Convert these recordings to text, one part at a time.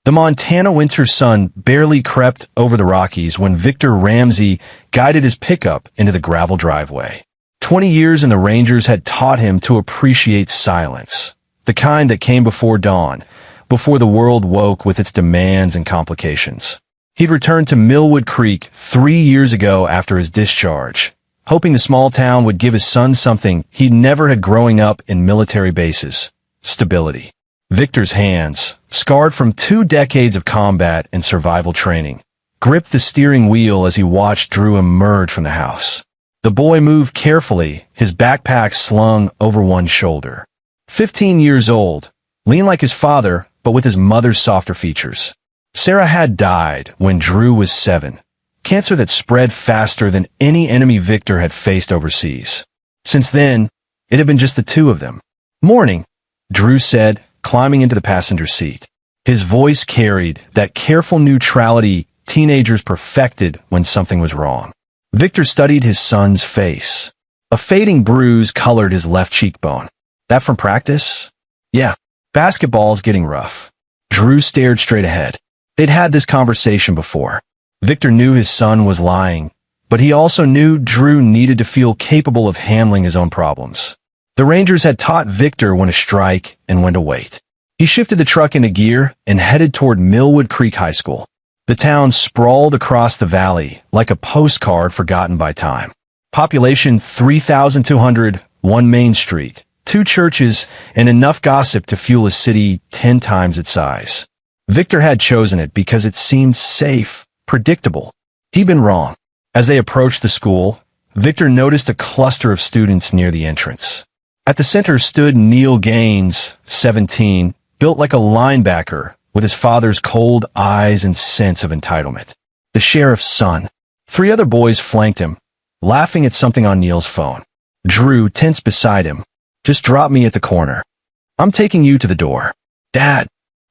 The Montana winter sun barely crept over the Rockies when Victor Ramsey guided his pickup into the gravel driveway. 20 years in the Rangers had taught him to appreciate silence, the kind that came before dawn, before the world woke with its demands and complications. He'd returned to Millwood Creek 3 years ago after his discharge, hoping the small town would give his son something he'd never had growing up in military bases: stability. Victor's hands, scarred from 2 decades of combat and survival training, gripped the steering wheel as he watched Drew emerge from the house. The boy moved carefully, his backpack slung over one shoulder. 15 years old, lean like his father, but with his mother's softer features. Sarah had died when Drew was 7, cancer that spread faster than any enemy Victor had faced overseas. Since then, it had been just the two of them. "Morning," Drew said, climbing into the passenger seat. His voice carried that careful neutrality teenagers perfected when something was wrong. Victor studied his son's face. A fading bruise colored his left cheekbone. "That from practice?" "Yeah. Basketball's getting rough." Drew stared straight ahead. They'd had this conversation before. Victor knew his son was lying, but he also knew Drew needed to feel capable of handling his own problems. The Rangers had taught Victor when to strike and when to wait. He shifted the truck into gear and headed toward Millwood Creek High School. The town sprawled across the valley like a postcard forgotten by time. Population 3,200, one main street, 2 churches, and enough gossip to fuel a city 10 times its size. Victor had chosen it because it seemed safe, predictable. He'd been wrong. As they approached the school, Victor noticed a cluster of students near the entrance. At the center stood Neil Gaines, 17, built like a linebacker, with his father's cold eyes and sense of entitlement. The sheriff's son. 3 other boys flanked him, laughing at something on Neil's phone. Drew, tense beside him. "Just drop me at the corner. I'm taking you to the door." "Dad."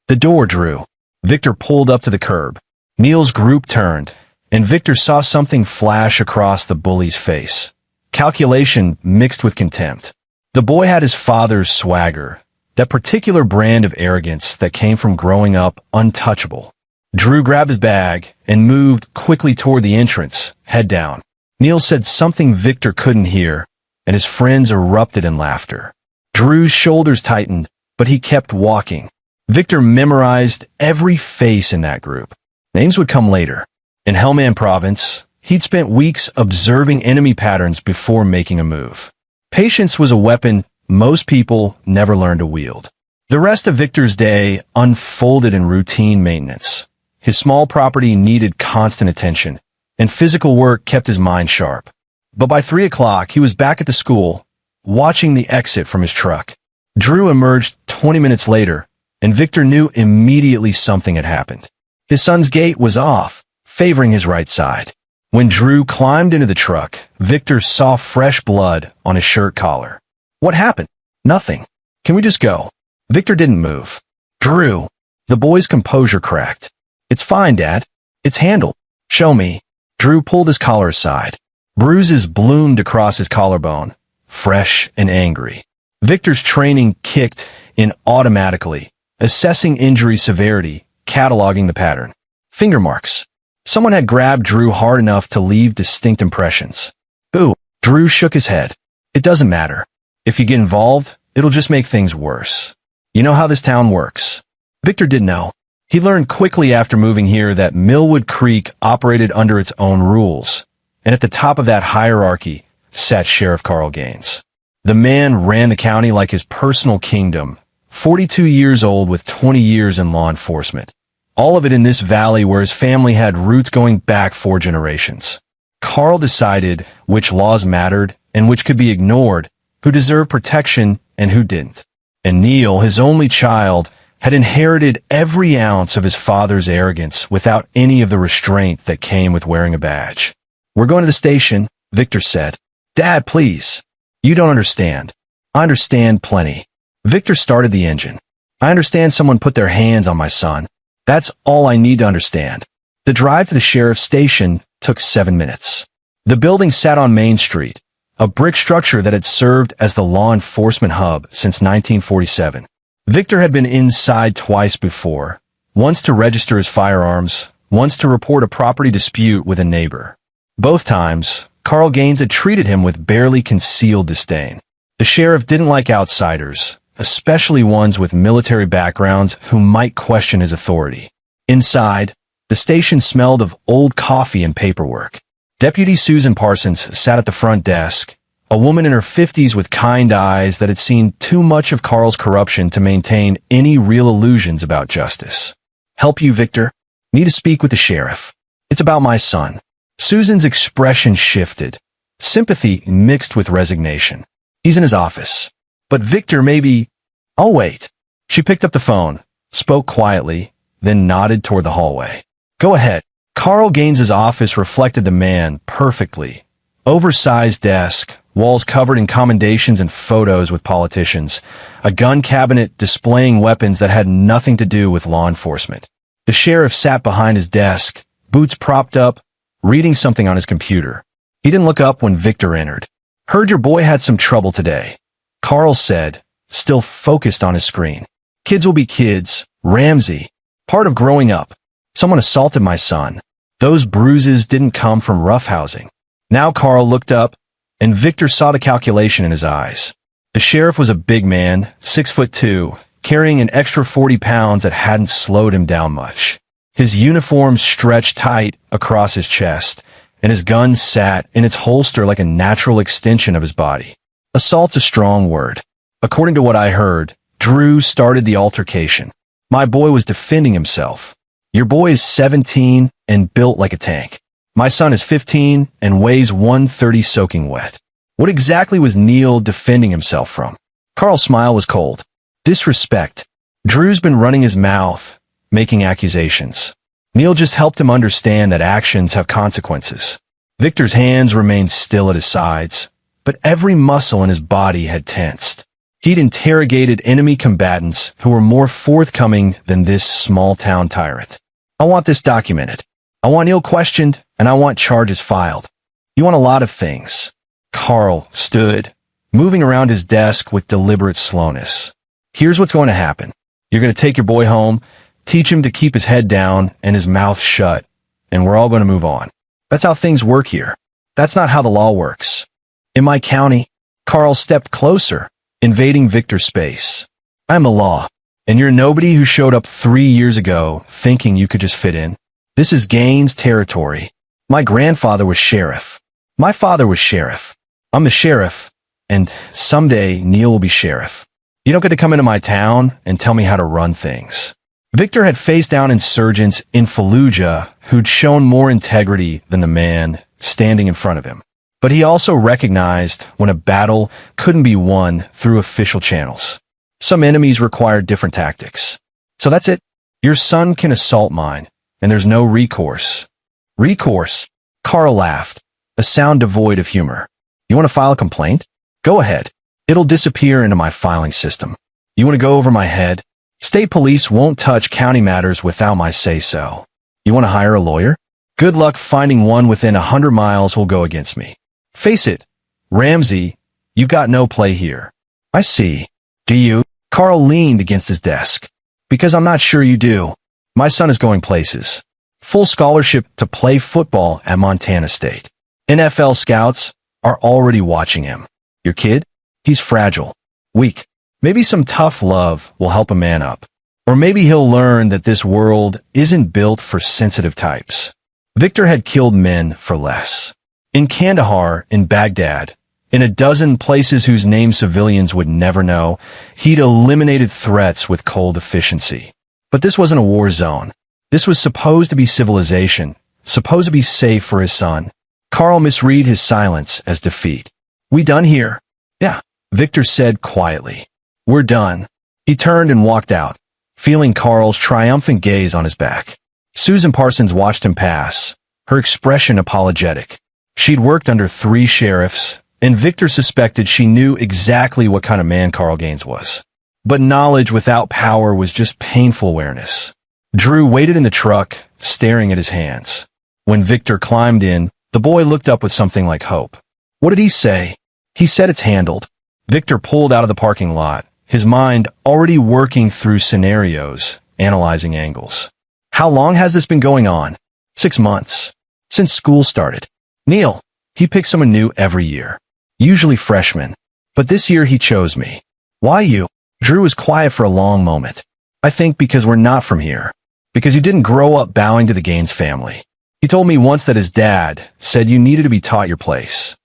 "The door, Drew." Victor pulled up to the curb. Neil's group turned, and Victor saw something flash across the bully's face. Calculation mixed with contempt. The boy had his father's swagger, that particular brand of arrogance that came from growing up untouchable. Drew grabbed his bag and moved quickly toward the entrance, head down. Neil said something Victor couldn't hear, and his friends erupted in laughter. Drew's shoulders tightened, but he kept walking. Victor memorized every face in that group. Names would come later. In Helmand Province, he'd spent weeks observing enemy patterns before making a move. Patience was a weapon most people never learned to wield. The rest of Victor's day unfolded in routine maintenance. His small property needed constant attention, and physical work kept his mind sharp. But by 3 o'clock, he was back at the school, watching the exit from his truck. Drew emerged 20 minutes later, and Victor knew immediately something had happened. His son's gait was off, favoring his right side. When Drew climbed into the truck, Victor saw fresh blood on his shirt collar. "What happened?" "Nothing. Can we just go?" Victor didn't move. "Drew." The boy's composure cracked. "It's fine, Dad. It's handled." "Show me." Drew pulled his collar aside. Bruises bloomed across his collarbone, fresh and angry. Victor's training kicked in automatically, assessing injury severity, cataloging the pattern. Finger marks. Someone had grabbed Drew hard enough to leave distinct impressions. "Ooh." Drew shook his head. "It doesn't matter. If you get involved, it'll just make things worse. You know how this town works." Victor didn't know. He learned quickly after moving here that Millwood Creek operated under its own rules, and at the top of that hierarchy sat Sheriff Carl Gaines. The man ran the county like his personal kingdom, 42 years old with 20 years in law enforcement. All of it in this valley where his family had roots going back 4 generations. Carl decided which laws mattered and which could be ignored, who deserved protection and who didn't. And Neil, his only child, had inherited every ounce of his father's arrogance without any of the restraint that came with wearing a badge. "We're going to the station," Victor said. "Dad, please." "You don't understand." "I understand plenty." Victor started the engine. "I understand someone put their hands on my son. That's all I need to understand." The drive to the sheriff's station took 7 minutes. The building sat on Main Street, a brick structure that had served as the law enforcement hub since 1947. Victor had been inside twice before, once to register his firearms, once to report a property dispute with a neighbor. Both times, Carl Gaines had treated him with barely concealed disdain. The sheriff didn't like outsiders, especially ones with military backgrounds who might question his authority. Inside, the station smelled of old coffee and paperwork. Deputy Susan Parsons sat at the front desk, a woman in her 50s with kind eyes that had seen too much of Carl's corruption to maintain any real illusions about justice. "Help you, Victor? Need to speak with the sheriff. It's about my son." Susan's expression shifted, sympathy mixed with resignation. "He's in his office. But Victor, maybe... I'll wait." She picked up the phone, spoke quietly, then nodded toward the hallway. "Go ahead." Carl Gaines's office reflected the man perfectly. Oversized desk, walls covered in commendations and photos with politicians, a gun cabinet displaying weapons that had nothing to do with law enforcement. The sheriff sat behind his desk, boots propped up, reading something on his computer. He didn't look up when Victor entered. "Heard your boy had some trouble today," Carl said, still focused on his screen. "Kids will be kids, Ramsey. Part of growing up. Someone assaulted my son. Those bruises didn't come from roughhousing." Now Carl looked up, and Victor saw the calculation in his eyes. The sheriff was a big man, 6'2", carrying an extra 40 pounds that hadn't slowed him down much. His uniform stretched tight across his chest, and his gun sat in its holster like a natural extension of his body. Assault's a strong word. According to what I heard, Drew started the altercation. My boy was defending himself. Your boy is 17 and built like a tank. My son is 15 and weighs 130 soaking wet. What exactly was Neil defending himself from? Carl's smile was cold. Disrespect. Drew's been running his mouth, making accusations. Neil just helped him understand that actions have consequences. Victor's hands remained still at his sides, but every muscle in his body had tensed. He'd interrogated enemy combatants who were more forthcoming than this small-town tyrant. "I want this documented. I want Neil questioned, and I want charges filed." "You want a lot of things." Carl stood, moving around his desk with deliberate slowness. "Here's what's going to happen. You're going to take your boy home, teach him to keep his head down and his mouth shut, and we're all going to move on. That's how things work here. That's not how the law works. In my county," Carl stepped closer, invading Victor's space. "I'm the law, and you're nobody who showed up 3 years ago thinking you could just fit in. This is Gaines territory. My grandfather was sheriff. My father was sheriff. I'm the sheriff, and someday Neil will be sheriff. You don't get to come into my town and tell me how to run things." Victor had faced down insurgents in Fallujah who'd shown more integrity than the man standing in front of him. But he also recognized when a battle couldn't be won through official channels. Some enemies required different tactics. "So that's it? Your son can assault mine, and there's no recourse." "Recourse?" Carl laughed, a sound devoid of humor. "You want to file a complaint? Go ahead. It'll disappear into my filing system. You want to go over my head? State police won't touch county matters without my say-so. You want to hire a lawyer? Good luck finding one within 100 miles who'll go against me. Face it, Ramsey, you've got no play here." "I see. Do you?" Carl leaned against his desk. "Because I'm not sure you do. My son is going places. Full scholarship to play football at Montana State. NFL scouts are already watching him. Your kid? He's fragile, weak. Maybe some tough love will help a man up. Or maybe he'll learn that this world isn't built for sensitive types." Victor had killed men for less. In Kandahar, in Baghdad, in a dozen places whose names civilians would never know, he'd eliminated threats with cold efficiency. But this wasn't a war zone. This was supposed to be civilization, supposed to be safe for his son. Carl misread his silence as defeat. "We done here?" "Yeah," Victor said quietly. "We're done." He turned and walked out, feeling Carl's triumphant gaze on his back. Susan Parsons watched him pass, her expression apologetic. She'd worked under 3 sheriffs, and Victor suspected she knew exactly what kind of man Carl Gaines was. But knowledge without power was just painful awareness. Drew waited in the truck, staring at his hands. When Victor climbed in, the boy looked up with something like hope. "What did he say?" "He said it's handled." Victor pulled out of the parking lot, his mind already working through scenarios, analyzing angles. How long has this been going on? 6 months. Since school started. Neil, he picks someone new every year. Usually freshmen. But this year he chose me. Why you? Drew was quiet for a long moment. I think because we're not from here. Because you didn't grow up bowing to the Gaines family. He told me once that his dad said you needed to be taught your place.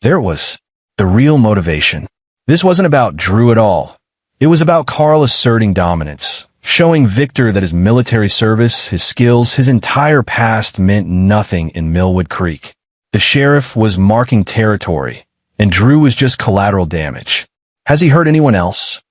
There it was. The real motivation. This wasn't about Drew at all. It was about Carl asserting dominance, showing Victor that his military service, his skills, his entire past meant nothing in Millwood Creek. The sheriff was marking territory, and Drew was just collateral damage. Has he hurt anyone else?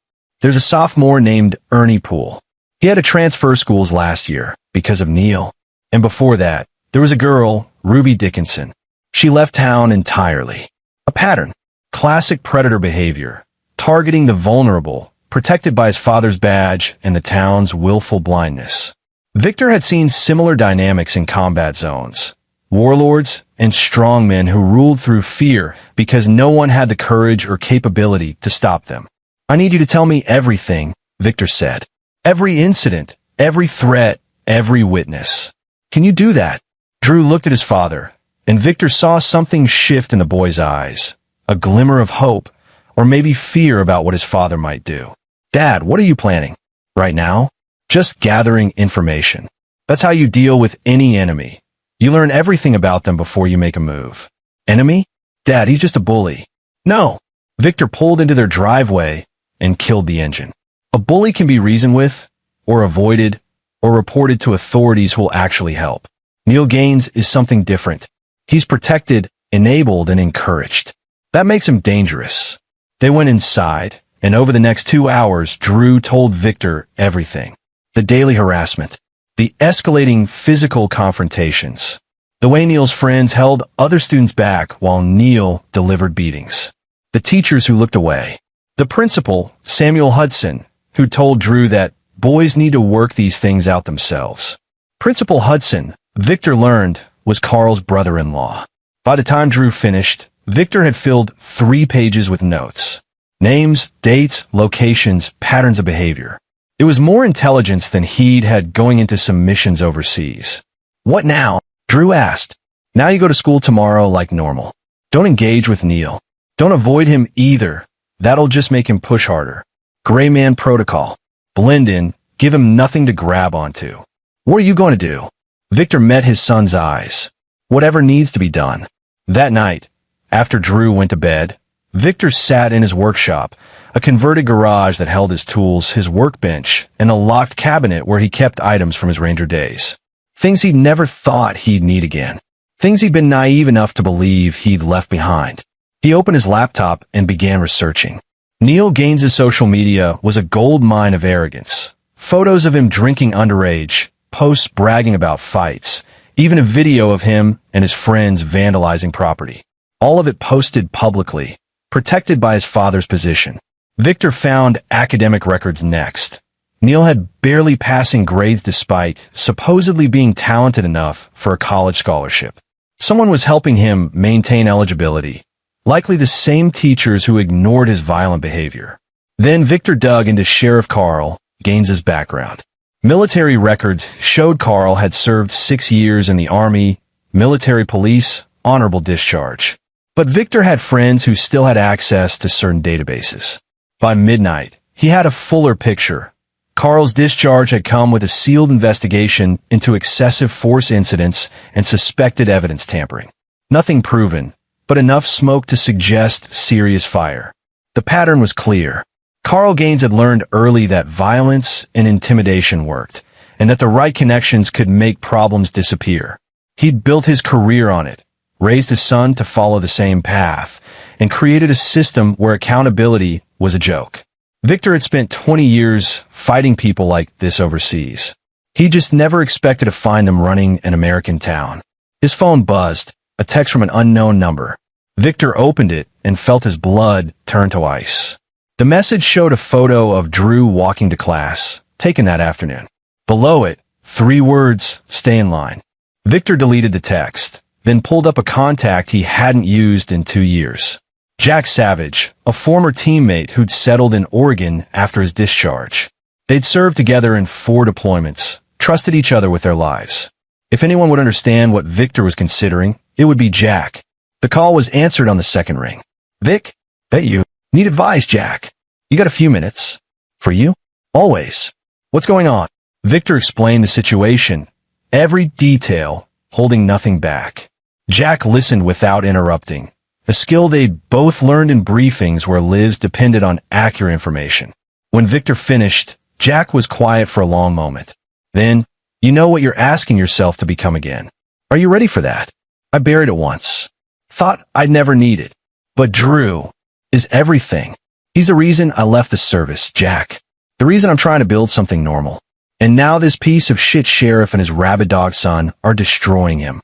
There's a sophomore named Ernie Poole. He had to transfer schools last year because of Neil. And before that, there was a girl, Ruby Dickinson. She left town entirely. A pattern. Classic predator behavior. Targeting the vulnerable, protected by his father's badge and the town's willful blindness. Victor had seen similar dynamics in combat zones. Warlords and strongmen who ruled through fear because no one had the courage or capability to stop them. I need you to tell me everything, Victor said. Every incident, every threat, every witness. Can you do that? Drew looked at his father, and Victor saw something shift in the boy's eyes. A glimmer of hope, or maybe fear about what his father might do. Dad, what are you planning? Right now? Just gathering information. That's how you deal with any enemy. You learn everything about them before you make a move. Enemy? Dad, he's just a bully. No. Victor pulled into their driveway and killed the engine. A bully can be reasoned with, or avoided, or reported to authorities who will actually help. Neil Gaines is something different. He's protected, enabled, and encouraged. That makes him dangerous. They went inside, and over the next 2 hours, Drew told Victor everything. The daily harassment. The escalating physical confrontations. The way Neil's friends held other students back while Neil delivered beatings. The teachers who looked away. The principal, Samuel Hudson, who told Drew that boys need to work these things out themselves. Principal Hudson, Victor learned, was Carl's brother-in-law. By the time Drew finished, Victor had filled 3 pages with notes. Names, dates, locations, patterns of behavior. It was more intelligence than he'd had going into some missions overseas. What now? Drew asked. Now you go to school tomorrow like normal. Don't engage with Neil. Don't avoid him either. That'll just make him push harder. Gray man protocol. Blend in, give him nothing to grab onto. What are you going to do? Victor met his son's eyes. Whatever needs to be done. That night, after Drew went to bed, Victor sat in his workshop, a converted garage that held his tools, his workbench, and a locked cabinet where he kept items from his Ranger days. Things he'd never thought he'd need again. Things he'd been naive enough to believe he'd left behind. He opened his laptop and began researching. Neil Gaines' social media was a gold mine of arrogance. Photos of him drinking underage, posts bragging about fights, even a video of him and his friends vandalizing property. All of it posted publicly, protected by his father's position. Victor found academic records next. Neil had barely passing grades despite supposedly being talented enough for a college scholarship. Someone was helping him maintain eligibility, likely the same teachers who ignored his violent behavior. Then Victor dug into Sheriff Carl Gaines' background. Military records showed Carl had served 6 years in the Army, military police, honorable discharge. But Victor had friends who still had access to certain databases. By midnight, he had a fuller picture. Carl's discharge had come with a sealed investigation into excessive force incidents and suspected evidence tampering. Nothing proven, but enough smoke to suggest serious fire. The pattern was clear. Carl Gaines had learned early that violence and intimidation worked, and that the right connections could make problems disappear. He'd built his career on it, raised his son to follow the same path, and created a system where accountability was a joke. Victor had spent 20 years fighting people like this overseas. He just never expected to find them running an American town. His phone buzzed, a text from an unknown number. Victor opened it and felt his blood turn to ice. The message showed a photo of Drew walking to class, taken that afternoon. Below it, 3 words, "Stay in line." Victor deleted the text, then pulled up a contact he hadn't used in 2 years. Jack Savage, a former teammate who'd settled in Oregon after his discharge. They'd served together in 4 deployments, trusted each other with their lives. If anyone would understand what Victor was considering, it would be Jack. The call was answered on the second ring. Vic? That you? Need advice, Jack. You got a few minutes? For you? Always. What's going on? Victor explained the situation, every detail, holding nothing back. Jack listened without interrupting, a skill they'd both learned in briefings where lives depended on accurate information. When Victor finished, Jack was quiet for a long moment. Then, you know what you're asking yourself to become again. Are you ready for that? I buried it once. Thought I'd never need it. But Drew is everything. He's the reason I left the service, Jack. The reason I'm trying to build something normal. And now this piece of shit sheriff and his rabid dog son are destroying him.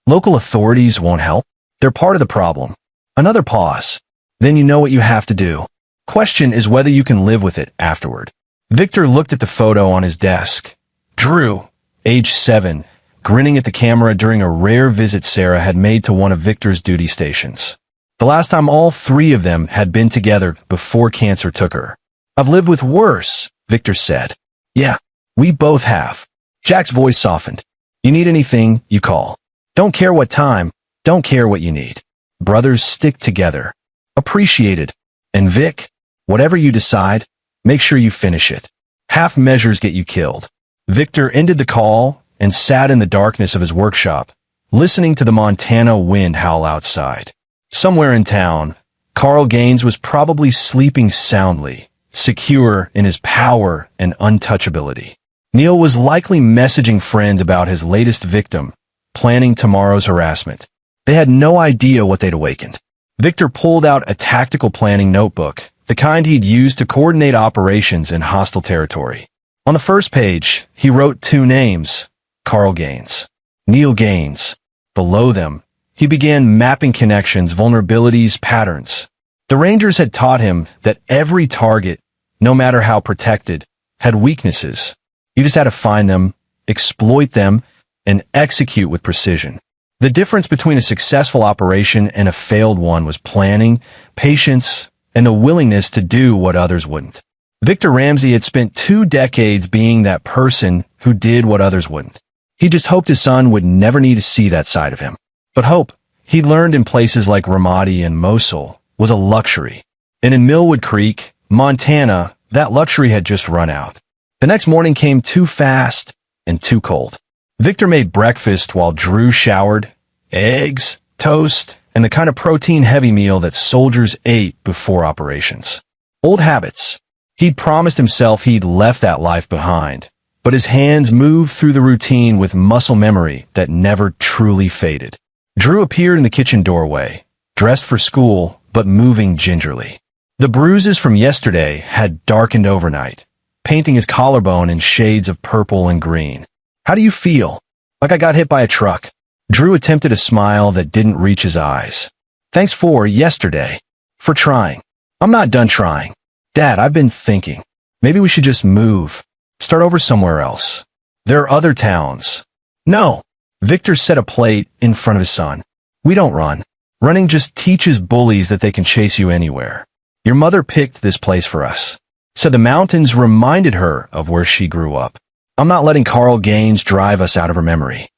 Local authorities won't help. They're part of the problem. Another pause. Then you know what you have to do. Question is whether you can live with it afterward. Victor looked at the photo on his desk. Drew, age 7, grinning at the camera during a rare visit Sarah had made to one of Victor's duty stations. The last time all 3 of them had been together before cancer took her. I've lived with worse, Victor said. Yeah, we both have. Jack's voice softened. You need anything, you call. Don't care what time, don't care what you need. Brothers stick together. Appreciated. And Vic, whatever you decide, make sure you finish it. Half measures get you killed. Victor ended the call and sat in the darkness of his workshop, listening to the Montana wind howl outside. Somewhere in town, Carl Gaines was probably sleeping soundly, secure in his power and untouchability. Neil was likely messaging friends about his latest victim, planning tomorrow's harassment. They had no idea what they'd awakened. Victor pulled out a tactical planning notebook, the kind he'd used to coordinate operations in hostile territory. On the first page, he wrote 2 names, Carl Gaines, Neil Gaines. Below them, he began mapping connections, vulnerabilities, patterns. The Rangers had taught him that every target, no matter how protected, had weaknesses. You just had to find them, exploit them, and execute with precision. The difference between a successful operation and a failed one was planning, patience, and a willingness to do what others wouldn't. Victor Ramsey had spent 2 decades being that person who did what others wouldn't. He just hoped his son would never need to see that side of him. But hope, he learned in places like Ramadi and Mosul, was a luxury. And in Millwood Creek, Montana, that luxury had just run out. The next morning came too fast and too cold. Victor made breakfast while Drew showered, eggs, toast, and the kind of protein-heavy meal that soldiers ate before operations. Old habits. He'd promised himself he'd left that life behind, but his hands moved through the routine with muscle memory that never truly faded. Drew appeared in the kitchen doorway, dressed for school, but moving gingerly. The bruises from yesterday had darkened overnight, painting his collarbone in shades of purple and green. How do you feel? Like I got hit by a truck. Drew attempted a smile that didn't reach his eyes. Thanks for yesterday. For trying. I'm not done trying. Dad, I've been thinking. Maybe we should just move. Start over somewhere else. There are other towns. No. Victor set a plate in front of his son. We don't run. Running just teaches bullies that they can chase you anywhere. Your mother picked this place for us. Said the mountains reminded her of where she grew up. I'm not letting Carl Gaines drive us out of her memory.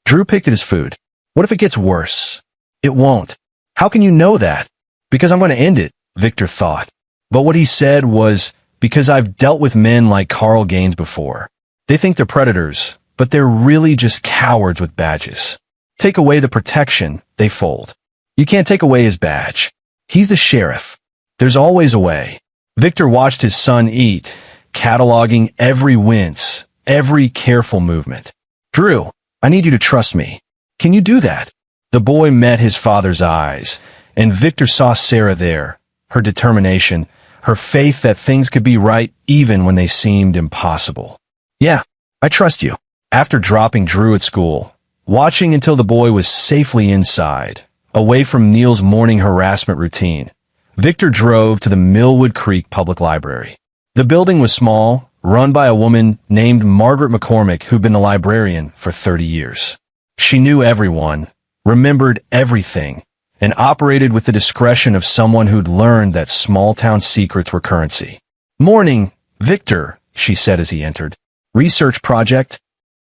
Drew picked at his food. What if it gets worse? It won't. How can you know that? Because I'm going to end it, Victor thought. But what he said was, because I've dealt with men like Carl Gaines before. They think they're predators, but they're really just cowards with badges. Take away the protection, they fold. You can't take away his badge. He's the sheriff. There's always a way. Victor watched his son eat, cataloging every wince, every careful movement. Drew, I need you to trust me. Can you do that? The boy met his father's eyes, and Victor saw Sarah there, her determination, her faith that things could be right even when they seemed impossible. Yeah, I trust you. After dropping Drew at school, watching until the boy was safely inside, away from Neil's morning harassment routine, Victor drove to the Millwood Creek Public Library. The building was small, run by a woman named Margaret McCormick who'd been the librarian for 30 years. She knew everyone, remembered everything, and operated with the discretion of someone who'd learned that small-town secrets were currency. Morning, Victor, she said as he entered. Research project?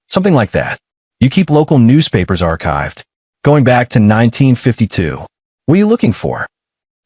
Something like that. You keep local newspapers archived, going back to 1952. What are you looking for?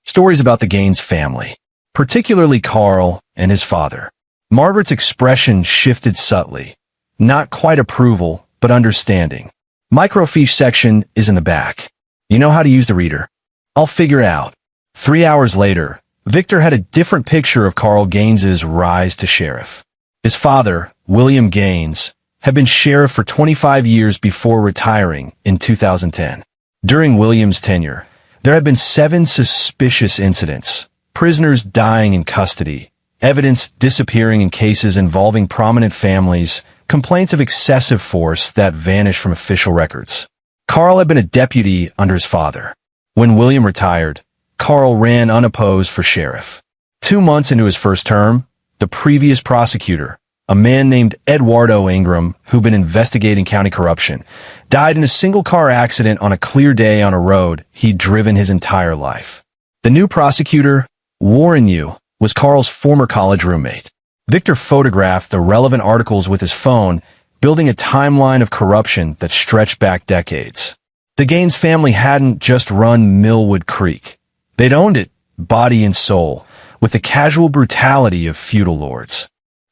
Stories about the Gaines family, particularly Carl and his father. Margaret's expression shifted subtly. Not quite approval, but understanding. Microfiche section is in the back. You know how to use the reader. I'll figure it out. 3 hours later, Victor had a different picture of Carl Gaines's rise to sheriff. His father, William Gaines, had been sheriff for 25 years before retiring in 2010. During William's tenure, there had been 7 suspicious incidents, prisoners dying in custody, evidence disappearing in cases involving prominent families, complaints of excessive force that vanished from official records. Carl had been a deputy under his father. When William retired, Carl ran unopposed for sheriff. 2 months into his first term, the previous prosecutor, a man named Eduardo Ingram, who'd been investigating county corruption, died in a single-car accident on a clear day on a road he'd driven his entire life. The new prosecutor, Warren Yu, was Carl's former college roommate. Victor photographed the relevant articles with his phone, building a timeline of corruption that stretched back decades. The Gaines family hadn't just run Millwood Creek. They'd owned it, body and soul, with the casual brutality of feudal lords.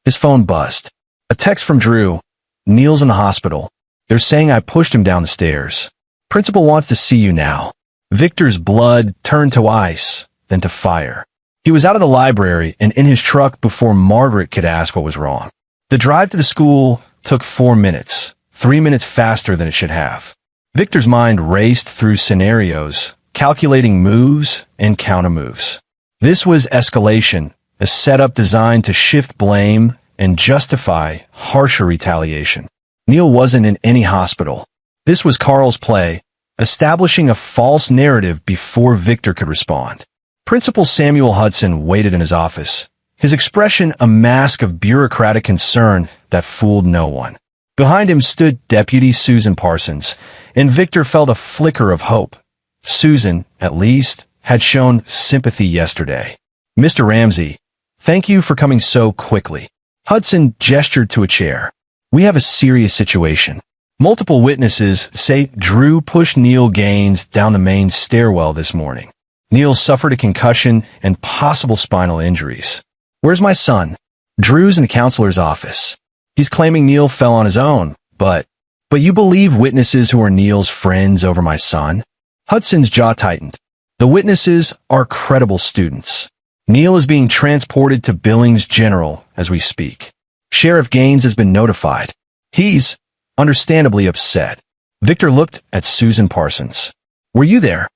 His phone buzzed. A text from Drew. Neil's in the hospital. They're saying I pushed him down the stairs. Principal wants to see you now. Victor's blood turned to ice, then to fire. He was out of the library and in his truck before Margaret could ask what was wrong. The drive to the school took 4 minutes, 3 minutes faster than it should have. Victor's mind raced through scenarios, calculating moves and countermoves. This was escalation, a setup designed to shift blame and justify harsher retaliation. Neil wasn't in any hospital. This was Carl's play, establishing a false narrative before Victor could respond. Principal Samuel Hudson waited in his office, his expression a mask of bureaucratic concern that fooled no one. Behind him stood Deputy Susan Parsons, and Victor felt a flicker of hope. Susan, at least, had shown sympathy yesterday. Mr. Ramsey, thank you for coming so quickly. Hudson gestured to a chair. We have a serious situation. Multiple witnesses say Drew pushed Neil Gaines down the main stairwell this morning. Neil suffered a concussion and possible spinal injuries. Where's my son? Drew's in the counselor's office. He's claiming Neil fell on his own, but you believe witnesses who are Neil's friends over my son? Hudson's jaw tightened. The witnesses are credible students. Neil is being transported to Billings General as we speak. Sheriff Gaines has been notified. He's understandably upset. Victor looked at Susan Parsons. Were you there?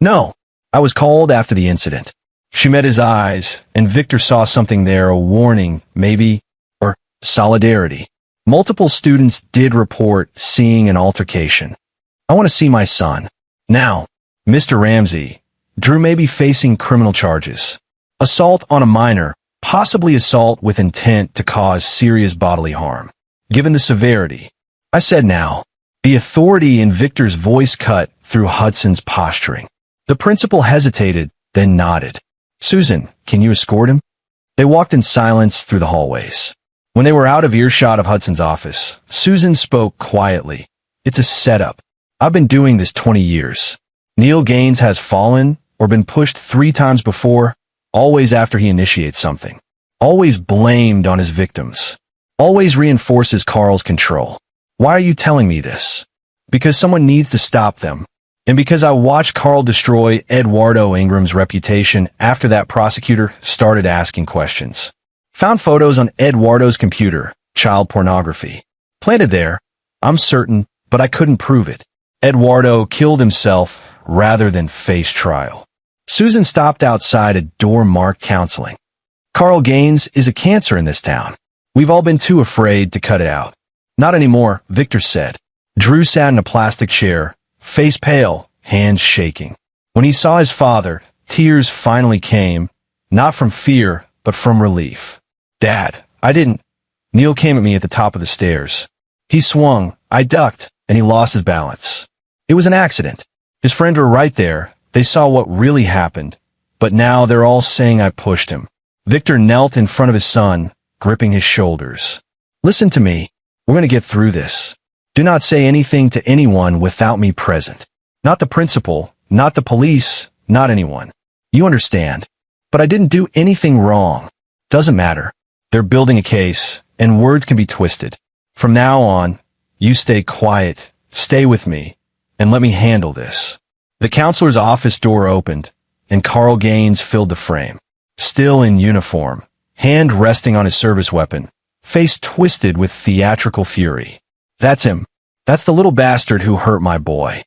No. I was called after the incident. She met his eyes, and Victor saw something there, a warning, maybe, or solidarity. Multiple students did report seeing an altercation. I want to see my son. Now, Mr. Ramsey, Drew may be facing criminal charges. Assault on a minor, possibly assault with intent to cause serious bodily harm. Given the severity, I said now. The authority in Victor's voice cut through Hudson's posturing. The principal hesitated, then nodded. Susan, can you escort him? They walked in silence through the hallways. When they were out of earshot of Hudson's office, Susan spoke quietly. It's a setup. I've been doing this 20 years. Neil Gaines has fallen or been pushed 3 times before, always after he initiates something. Always blamed on his victims. Always reinforces Carl's control. Why are you telling me this? Because someone needs to stop them. And because I watched Carl destroy Eduardo Ingram's reputation after that prosecutor started asking questions. Found photos on Eduardo's computer, child pornography. Planted there, I'm certain, but I couldn't prove it. Eduardo killed himself rather than face trial. Susan stopped outside a door marked counseling. Carl Gaines is a cancer in this town. We've all been too afraid to cut it out. Not anymore, Victor said. Drew sat in a plastic chair, face pale, hands shaking. When he saw his father, tears finally came, not from fear, but from relief. Dad, I didn't. Neil came at me at the top of the stairs. He swung, I ducked, and he lost his balance. It was an accident. His friends were right there. They saw what really happened, but now they're all saying I pushed him. Victor knelt in front of his son, gripping his shoulders. Listen to me. We're going to get through this. Do not say anything to anyone without me present. Not the principal, not the police, not anyone. You understand. But I didn't do anything wrong. Doesn't matter. They're building a case, and words can be twisted. From now on, you stay quiet, stay with me, and let me handle this. The counselor's office door opened, and Carl Gaines filled the frame. Still in uniform, hand resting on his service weapon, face twisted with theatrical fury. That's him. That's the little bastard who hurt my boy.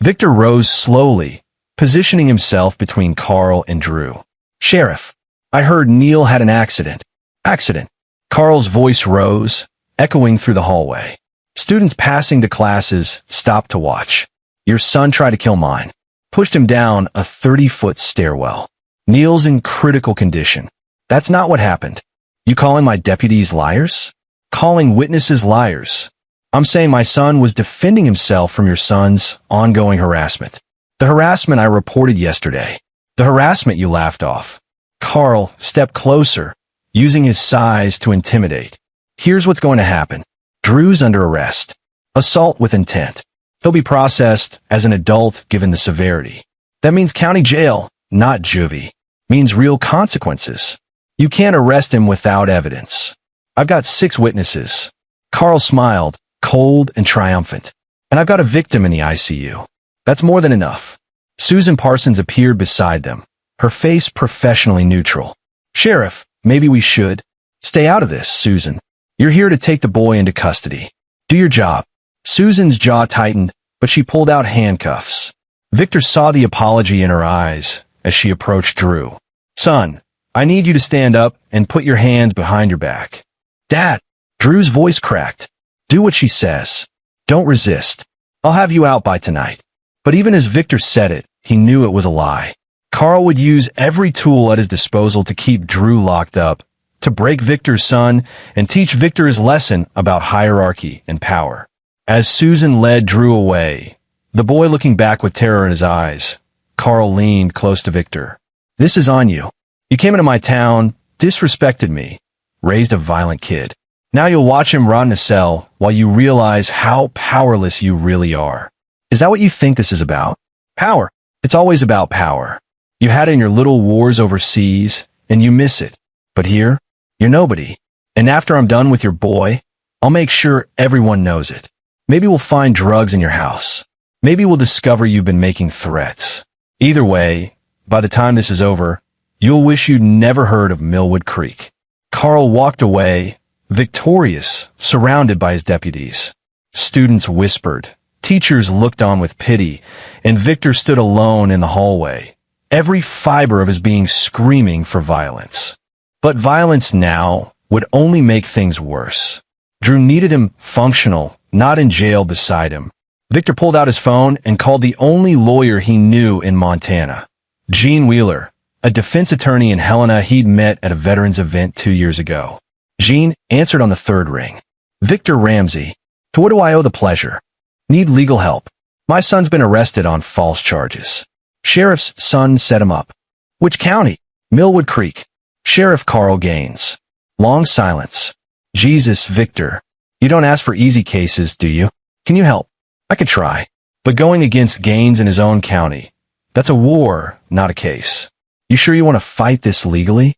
Victor rose slowly, positioning himself between Carl and Drew. Sheriff, I heard Neil had an accident. Accident. Carl's voice rose, echoing through the hallway. Students passing to classes stopped to watch. Your son tried to kill mine. Pushed him down a 30-foot stairwell. Neil's in critical condition. That's not what happened. You calling my deputies liars? Calling witnesses liars. I'm saying my son was defending himself from your son's ongoing harassment. The harassment I reported yesterday. The harassment you laughed off. Carl stepped closer, using his size to intimidate. Here's what's going to happen. Drew's under arrest. Assault with intent. He'll be processed as an adult given the severity. That means county jail, not juvie. Means real consequences. You can't arrest him without evidence. I've got 6 witnesses. Carl smiled, cold and triumphant. And I've got a victim in the ICU. That's more than enough. Susan Parsons appeared beside them, her face professionally neutral. Sheriff, maybe we should. Stay out of this, Susan. You're here to take the boy into custody. Do your job. Susan's jaw tightened, but she pulled out handcuffs. Victor saw the apology in her eyes as she approached Drew. Son, I need you to stand up and put your hands behind your back. Dad, Drew's voice cracked. Do what she says. Don't resist. I'll have you out by tonight. But even as Victor said it, he knew it was a lie. Carl would use every tool at his disposal to keep Drew locked up, to break Victor's son and teach Victor his lesson about hierarchy and power. As Susan led Drew away, the boy looking back with terror in his eyes, Carl leaned close to Victor. This is on you. You came into my town, disrespected me, raised a violent kid. Now you'll watch him rot in a cell while you realize how powerless you really are. Is that what you think this is about? Power. It's always about power. You had it in your little wars overseas, and you miss it. But here, you're nobody. And after I'm done with your boy, I'll make sure everyone knows it. Maybe we'll find drugs in your house. Maybe we'll discover you've been making threats. Either way, by the time this is over, you'll wish you'd never heard of Millwood Creek. Carl walked away, victorious, surrounded by his deputies. Students whispered. Teachers looked on with pity, and Victor stood alone in the hallway, every fiber of his being screaming for violence. But violence now would only make things worse. Drew needed him functional, not in jail beside him. Victor pulled out his phone and called the only lawyer he knew in Montana, Gene Wheeler, a defense attorney in Helena he'd met at a veterans event 2 years ago. Gene answered on the 3rd ring. Victor Ramsey. To what do I owe the pleasure? Need legal help. My son's been arrested on false charges. Sheriff's son set him up. Which county? Millwood Creek. Sheriff Carl Gaines. Long silence. Jesus, Victor. You don't ask for easy cases, do you? Can you help? I could try. But going against Gaines in his own county, that's a war, not a case. You sure you want to fight this legally?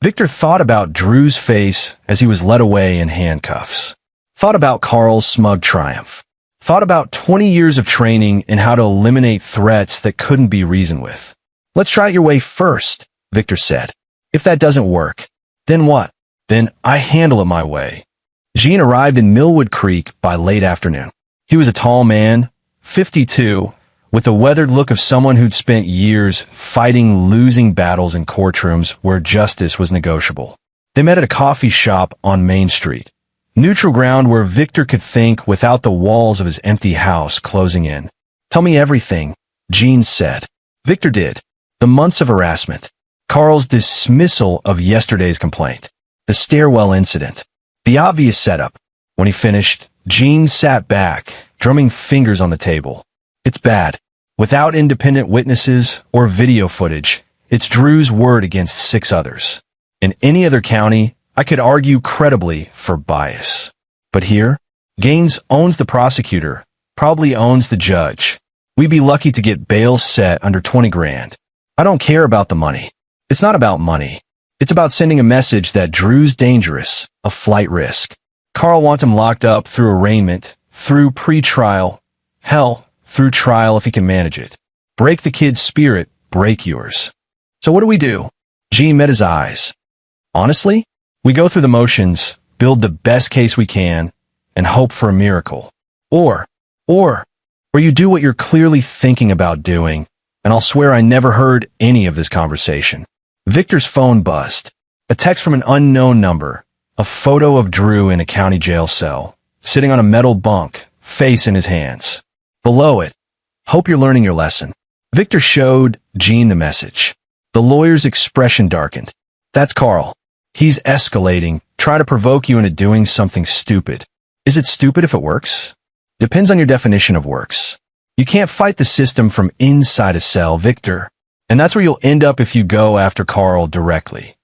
Victor thought about Drew's face as he was led away in handcuffs. Thought about Carl's smug triumph. Thought about 20 years of training in how to eliminate threats that couldn't be reasoned with. Let's try it your way first, Victor said. If that doesn't work, then what? Then I handle it my way. Gene arrived in Millwood Creek by late afternoon. He was a tall man, 52, with the weathered look of someone who'd spent years fighting losing battles in courtrooms where justice was negotiable. They met at a coffee shop on Main Street, neutral ground where Victor could think without the walls of his empty house closing in. Tell me everything, Gene said. Victor did. The months of harassment. Carl's dismissal of yesterday's complaint. The stairwell incident. The obvious setup. When he finished, Gene sat back, drumming fingers on the table. It's bad. Without independent witnesses or video footage, it's Drew's word against 6 others. In any other county, I could argue credibly for bias. But here, Gaines owns the prosecutor, probably owns the judge. We'd be lucky to get bail set under 20 grand. I don't care about the money. It's not about money. It's about sending a message that Drew's dangerous, a flight risk. Carl wants him locked up through arraignment, through pre-trial, hell, through trial if he can manage it. Break the kid's spirit, break yours. So what do? Gene met his eyes. Honestly, we go through the motions, build the best case we can, and hope for a miracle. Or you do what you're clearly thinking about doing, and I'll swear I never heard any of this conversation. Victor's phone buzzed. A text from an unknown number. A photo of Drew in a county jail cell, sitting on a metal bunk, face in his hands. Below it, hope you're learning your lesson. Victor showed Gene the message. The lawyer's expression darkened. That's Carl. He's escalating, trying to provoke you into doing something stupid. Is it stupid if it works? Depends on your definition of works. You can't fight the system from inside a cell, Victor. And that's where you'll end up if you go after Carl directly.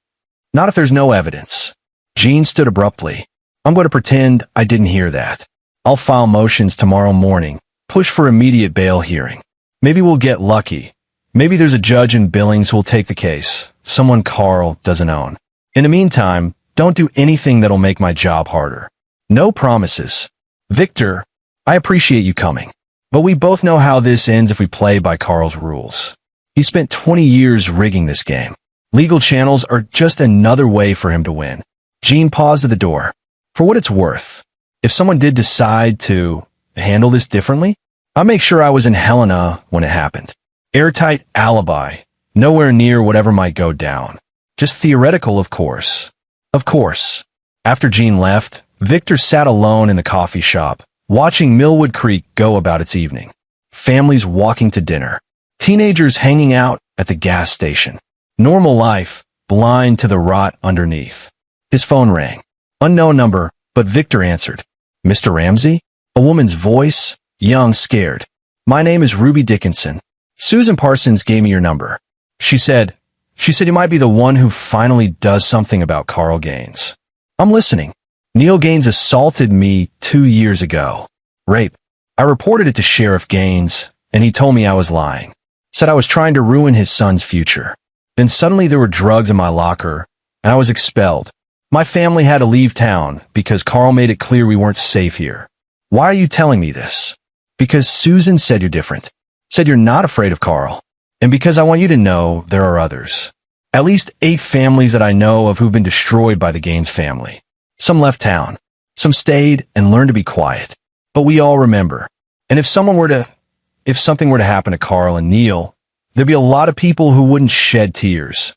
Not if there's no evidence. Gene stood abruptly. I'm going to pretend I didn't hear that. I'll file motions tomorrow morning, push for immediate bail hearing. Maybe we'll get lucky. Maybe there's a judge in Billings who'll take the case, someone Carl doesn't own. In the meantime, don't do anything that'll make my job harder. No promises. Victor, I appreciate you coming. But we both know how this ends if we play by Carl's rules. He spent 20 years rigging this game. Legal channels are just another way for him to win. Gene paused at the door. For what it's worth, if someone did decide to handle this differently, I'll make sure I was in Helena when it happened. Airtight alibi, nowhere near whatever might go down. Just theoretical, of course. Of course. After Gene left, Victor sat alone in the coffee shop, watching Millwood Creek go about its evening. Families walking to dinner. Teenagers hanging out at the gas station. Normal life, blind to the rot underneath. His phone rang. Unknown number, but Victor answered. Mr. Ramsey? A woman's voice, young, scared. My name is Ruby Dickinson. Susan Parsons gave me your number. She said you might be the one who finally does something about Carl Gaines. I'm listening. Neil Gaines assaulted me 2 years ago. Rape. I reported it to Sheriff Gaines, and he told me I was lying. Said I was trying to ruin his son's future. Then suddenly there were drugs in my locker, and I was expelled. My family had to leave town because Carl made it clear we weren't safe here. Why are you telling me this? Because Susan said you're different. Said you're not afraid of Carl. And because I want you to know there are others. At least 8 families that I know of who've been destroyed by the Gaines family. Some left town. Some stayed and learned to be quiet. But we all remember. And if something were to happen to Carl and Neil, there'd be a lot of people who wouldn't shed tears.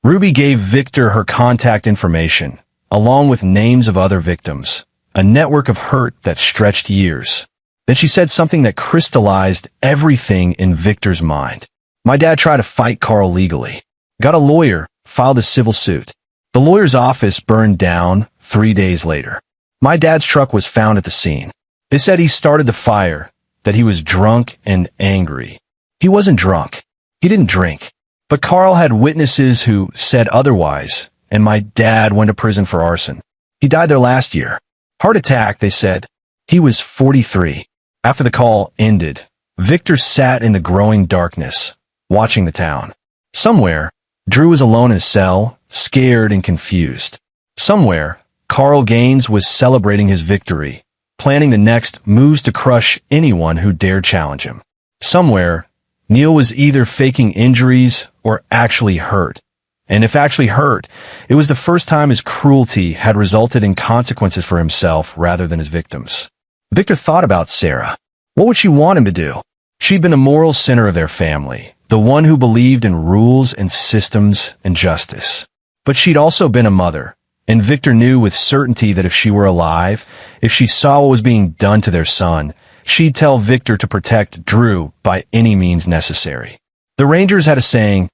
Ruby gave Victor her contact information, along with names of other victims, a network of hurt that stretched years. Then she said something that crystallized everything in Victor's mind. My dad tried to fight Carl legally. Got a lawyer, filed a civil suit. The lawyer's office burned down 3 days later. My dad's truck was found at the scene. They said he started the fire, that he was drunk and angry. He wasn't drunk. He didn't drink. But Carl had witnesses who said otherwise, and my dad went to prison for arson. He died there last year. Heart attack, they said. He was 43. After the call ended, Victor sat in the growing darkness, watching the town. Somewhere, Drew was alone in a cell, scared and confused. Somewhere, Carl Gaines was celebrating his victory, planning the next moves to crush anyone who dared challenge him. Somewhere, Neil was either faking injuries or actually hurt. And if actually hurt, it was the first time his cruelty had resulted in consequences for himself rather than his victims. Victor thought about Sarah. What would she want him to do? She'd been the moral center of their family, the one who believed in rules and systems and justice. But she'd also been a mother, and Victor knew with certainty that if she were alive, if she saw what was being done to their son, she'd tell Victor to protect Drew by any means necessary. The Rangers had a saying,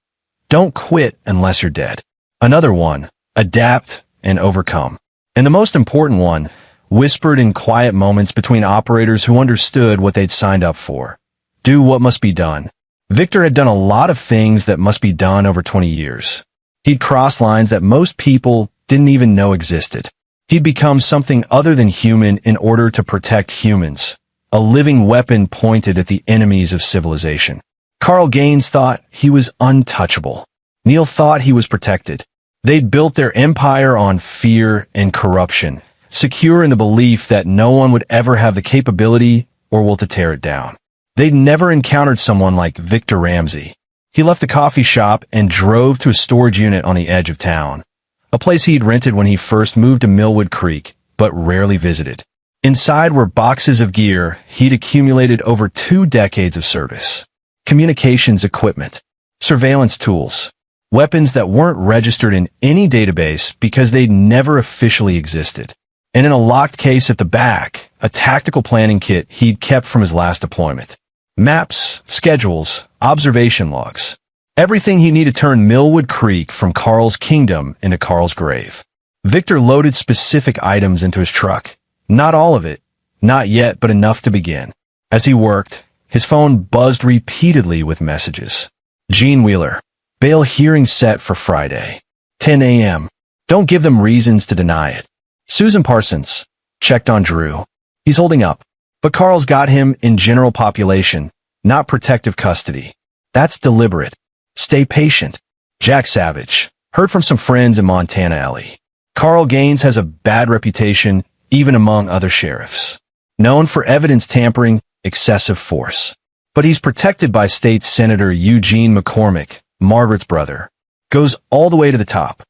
don't quit unless you're dead. Another one, adapt and overcome. And the most important one, whispered in quiet moments between operators who understood what they'd signed up for. Do what must be done. Victor had done a lot of things that must be done over 20 years. He'd crossed lines that most people didn't even know existed. He'd become something other than human in order to protect humans, a living weapon pointed at the enemies of civilization. Carl Gaines thought he was untouchable. Neil thought he was protected. They'd built their empire on fear and corruption, secure in the belief that no one would ever have the capability or will to tear it down. They'd never encountered someone like Victor Ramsey. He left the coffee shop and drove to a storage unit on the edge of town, a place he'd rented when he first moved to Millwood Creek, but rarely visited. Inside were boxes of gear he'd accumulated over 2 decades of service. Communications equipment, surveillance tools, weapons that weren't registered in any database because they'd never officially existed. And in a locked case at the back, a tactical planning kit he'd kept from his last deployment. Maps, schedules, observation logs. Everything he needed to turn Millwood Creek from Carl's kingdom into Carl's grave. Victor loaded specific items into his truck. Not all of it. Not yet, but enough to begin. As he worked, his phone buzzed repeatedly with messages. Gene Wheeler. Bail hearing set for Friday. 10 a.m. Don't give them reasons to deny it. Susan Parsons. Checked on Drew. He's holding up. But Carl's got him in general population, not protective custody. That's deliberate. Stay patient. Jack Savage. Heard from some friends in Montana, Ellie. Carl Gaines has a bad reputation, even among other sheriffs. Known for evidence tampering, excessive force. But he's protected by State Senator Eugene McCormick, Margaret's brother. Goes all the way to the top.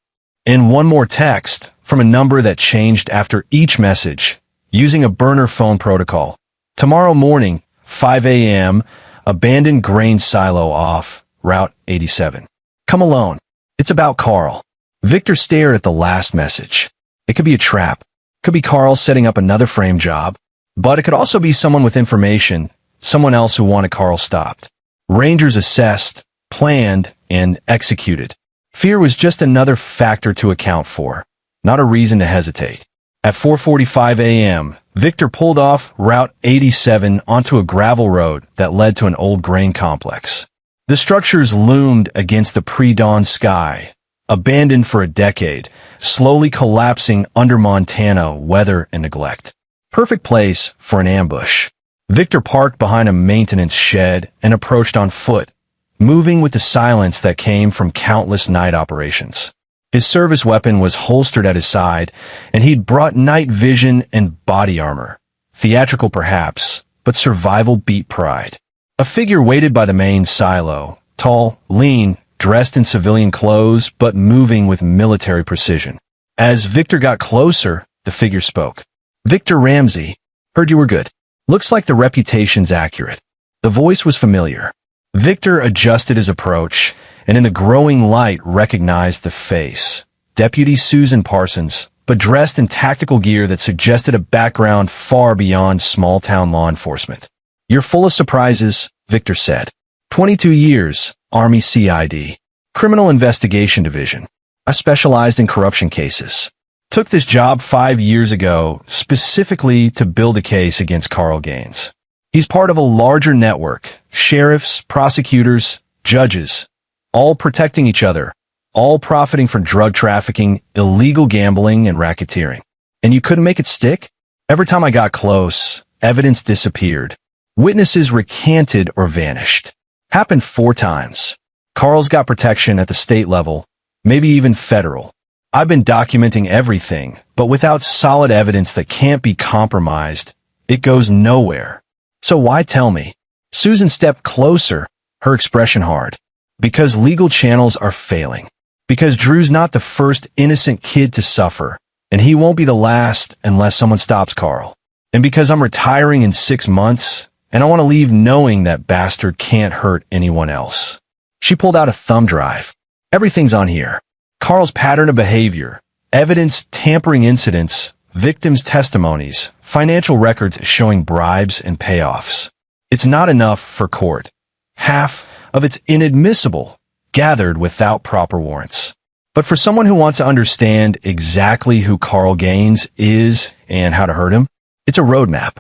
And one more text, from a number that changed after each message, using a burner phone protocol. Tomorrow morning, 5 a.m., abandoned grain silo off, Route 87. Come alone. It's about Carl. Victor stared at the last message. It could be a trap. Could be Carl setting up another frame job. But it could also be someone with information, someone else who wanted Carl stopped. Rangers assessed, planned, and executed. Fear was just another factor to account for, not a reason to hesitate. At 4:45 a.m., Victor pulled off Route 87 onto a gravel road that led to an old grain complex. The structures loomed against the pre-dawn sky, abandoned for a decade, slowly collapsing under Montana weather and neglect. Perfect place for an ambush. Victor parked behind a maintenance shed and approached on foot, moving with the silence that came from countless night operations. His service weapon was holstered at his side, and he'd brought night vision and body armor. Theatrical perhaps, but survival beat pride. A figure waited by the main silo, tall, lean, dressed in civilian clothes, but moving with military precision. As Victor got closer, the figure spoke. Victor Ramsey. Heard you were good. Looks like the reputation's accurate. The voice was familiar. Victor adjusted his approach, and in the growing light recognized the face. Deputy Susan Parsons, but dressed in tactical gear that suggested a background far beyond small-town law enforcement. You're full of surprises, Victor said. 22 years, Army CID. Criminal Investigation Division. I specialized in corruption cases. Took this job 5 years ago, specifically to build a case against Carl Gaines. He's part of a larger network, sheriffs, prosecutors, judges, all protecting each other, all profiting from drug trafficking, illegal gambling, and racketeering. And you couldn't make it stick? Every time I got close, evidence disappeared. Witnesses recanted or vanished. Happened 4 times. Carl's got protection at the state level, maybe even federal. I've been documenting everything, but without solid evidence that can't be compromised, it goes nowhere. So why tell me? Susan stepped closer, her expression hard. Because legal channels are failing. Because Drew's not the first innocent kid to suffer, and he won't be the last unless someone stops Carl. And because I'm retiring in 6 months, and I want to leave knowing that bastard can't hurt anyone else. She pulled out a thumb drive. Everything's on here. Carl's pattern of behavior, evidence tampering incidents, victims' testimonies, financial records showing bribes and payoffs. It's not enough for court. Half of it's inadmissible, gathered without proper warrants. But for someone who wants to understand exactly who Carl Gaines is and how to hurt him, it's a roadmap.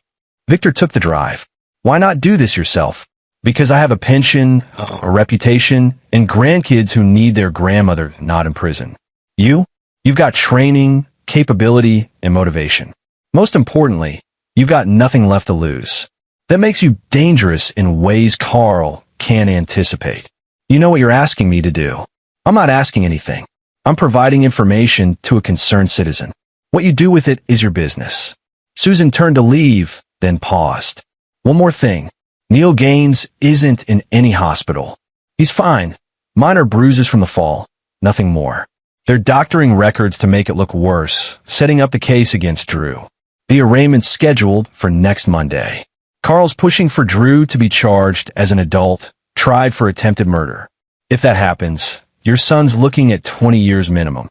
Victor took the drive. Why not do this yourself? Because I have a pension, a reputation, and grandkids who need their grandmother not in prison. You? You've got training, capability, and motivation. Most importantly, you've got nothing left to lose. That makes you dangerous in ways Carl can't anticipate. You know what you're asking me to do. I'm not asking anything. I'm providing information to a concerned citizen. What you do with it is your business. Susan turned to leave, then paused. One more thing. Neil Gaines isn't in any hospital. He's fine. Minor bruises from the fall. Nothing more. They're doctoring records to make it look worse, setting up the case against Drew. The arraignment's scheduled for next Monday. Carl's pushing for Drew to be charged as an adult, tried for attempted murder. If that happens, your son's looking at 20 years minimum.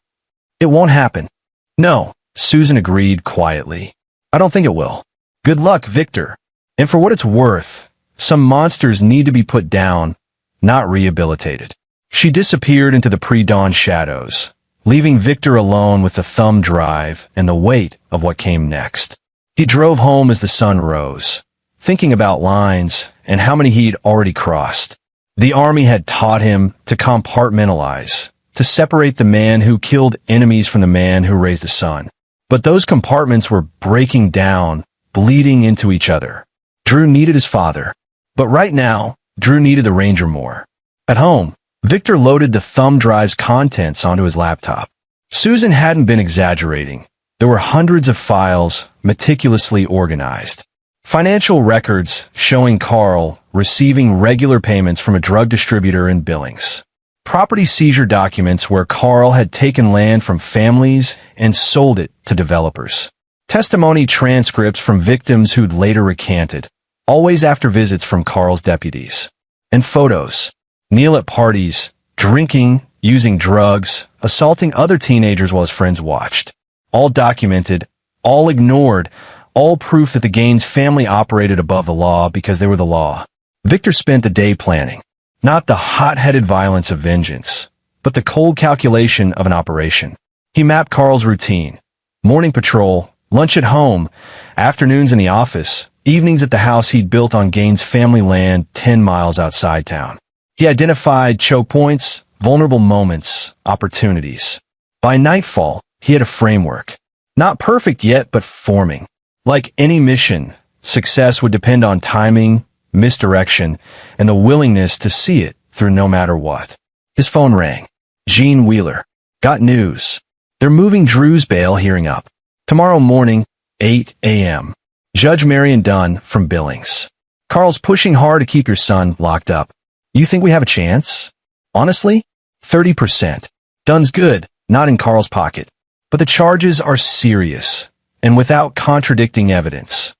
It won't happen. No, Susan agreed quietly. I don't think it will. Good luck, Victor. And for what it's worth, some monsters need to be put down, not rehabilitated. She disappeared into the pre-dawn shadows, leaving Victor alone with the thumb drive and the weight of what came next. He drove home as the sun rose, thinking about lines and how many he'd already crossed. The army had taught him to compartmentalize, to separate the man who killed enemies from the man who raised a son. But those compartments were breaking down, bleeding into each other. Drew needed his father. But right now, Drew needed the Ranger more. At home, Victor loaded the thumb drive's contents onto his laptop. Susan hadn't been exaggerating. There were hundreds of files, meticulously organized. Financial records showing Carl receiving regular payments from a drug distributor in Billings. Property seizure documents where Carl had taken land from families and sold it to developers. Testimony transcripts from victims who'd later recanted, always after visits from Carl's deputies. And photos. Neil at parties, drinking, using drugs, assaulting other teenagers while his friends watched. All documented, all ignored, all proof that the Gaines family operated above the law because they were the law. Victor spent the day planning. Not the hot-headed violence of vengeance, but the cold calculation of an operation. He mapped Carl's routine. Morning patrol, lunch at home, afternoons in the office, evenings at the house he'd built on Gaines' family land 10 miles outside town. He identified choke points, vulnerable moments, opportunities. By nightfall, he had a framework. Not perfect yet, but forming. Like any mission, success would depend on timing, misdirection, and the willingness to see it through no matter what. His phone rang. Gene Wheeler. Got news. They're moving Drew's bail hearing up. Tomorrow morning, 8 a.m. Judge Marion Dunn from Billings. Carl's pushing hard to keep your son locked up. You think we have a chance? Honestly? 30%. Dunn's good, not in Carl's pocket. But the charges are serious, and without contradicting evidence.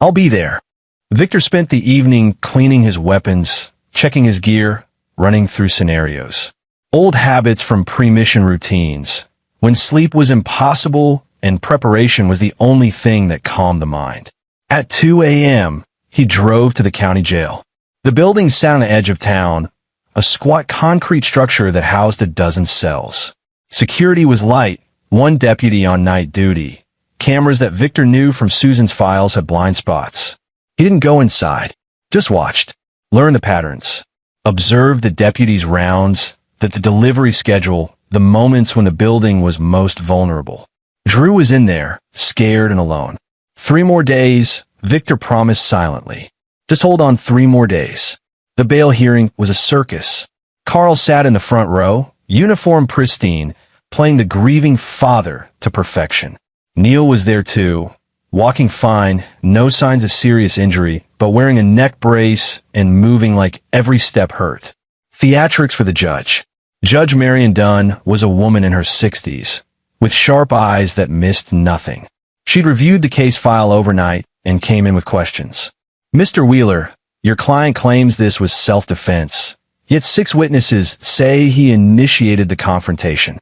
I'll be there. Victor spent the evening cleaning his weapons, checking his gear, running through scenarios. Old habits from pre-mission routines, when sleep was impossible and preparation was the only thing that calmed the mind. At 2 a.m., he drove to the county jail. The building sat on the edge of town, a squat concrete structure that housed a dozen cells. Security was light, one deputy on night duty. Cameras that Victor knew from Susan's files had blind spots. He didn't go inside, just watched, learned the patterns, observed the deputy's rounds, the delivery schedule, the moments when the building was most vulnerable. Drew was in there, scared and alone. 3 more days, Victor promised silently. Just hold on 3 more days. The bail hearing was a circus. Carl sat in the front row, uniform pristine, playing the grieving father to perfection. Neil was there too, walking fine, no signs of serious injury, but wearing a neck brace and moving like every step hurt. Theatrics for the judge. Judge Marion Dunn was a woman in her 60s, with sharp eyes that missed nothing. She'd reviewed the case file overnight and came in with questions. Mr. Wheeler, your client claims this was self-defense, yet 6 witnesses say he initiated the confrontation.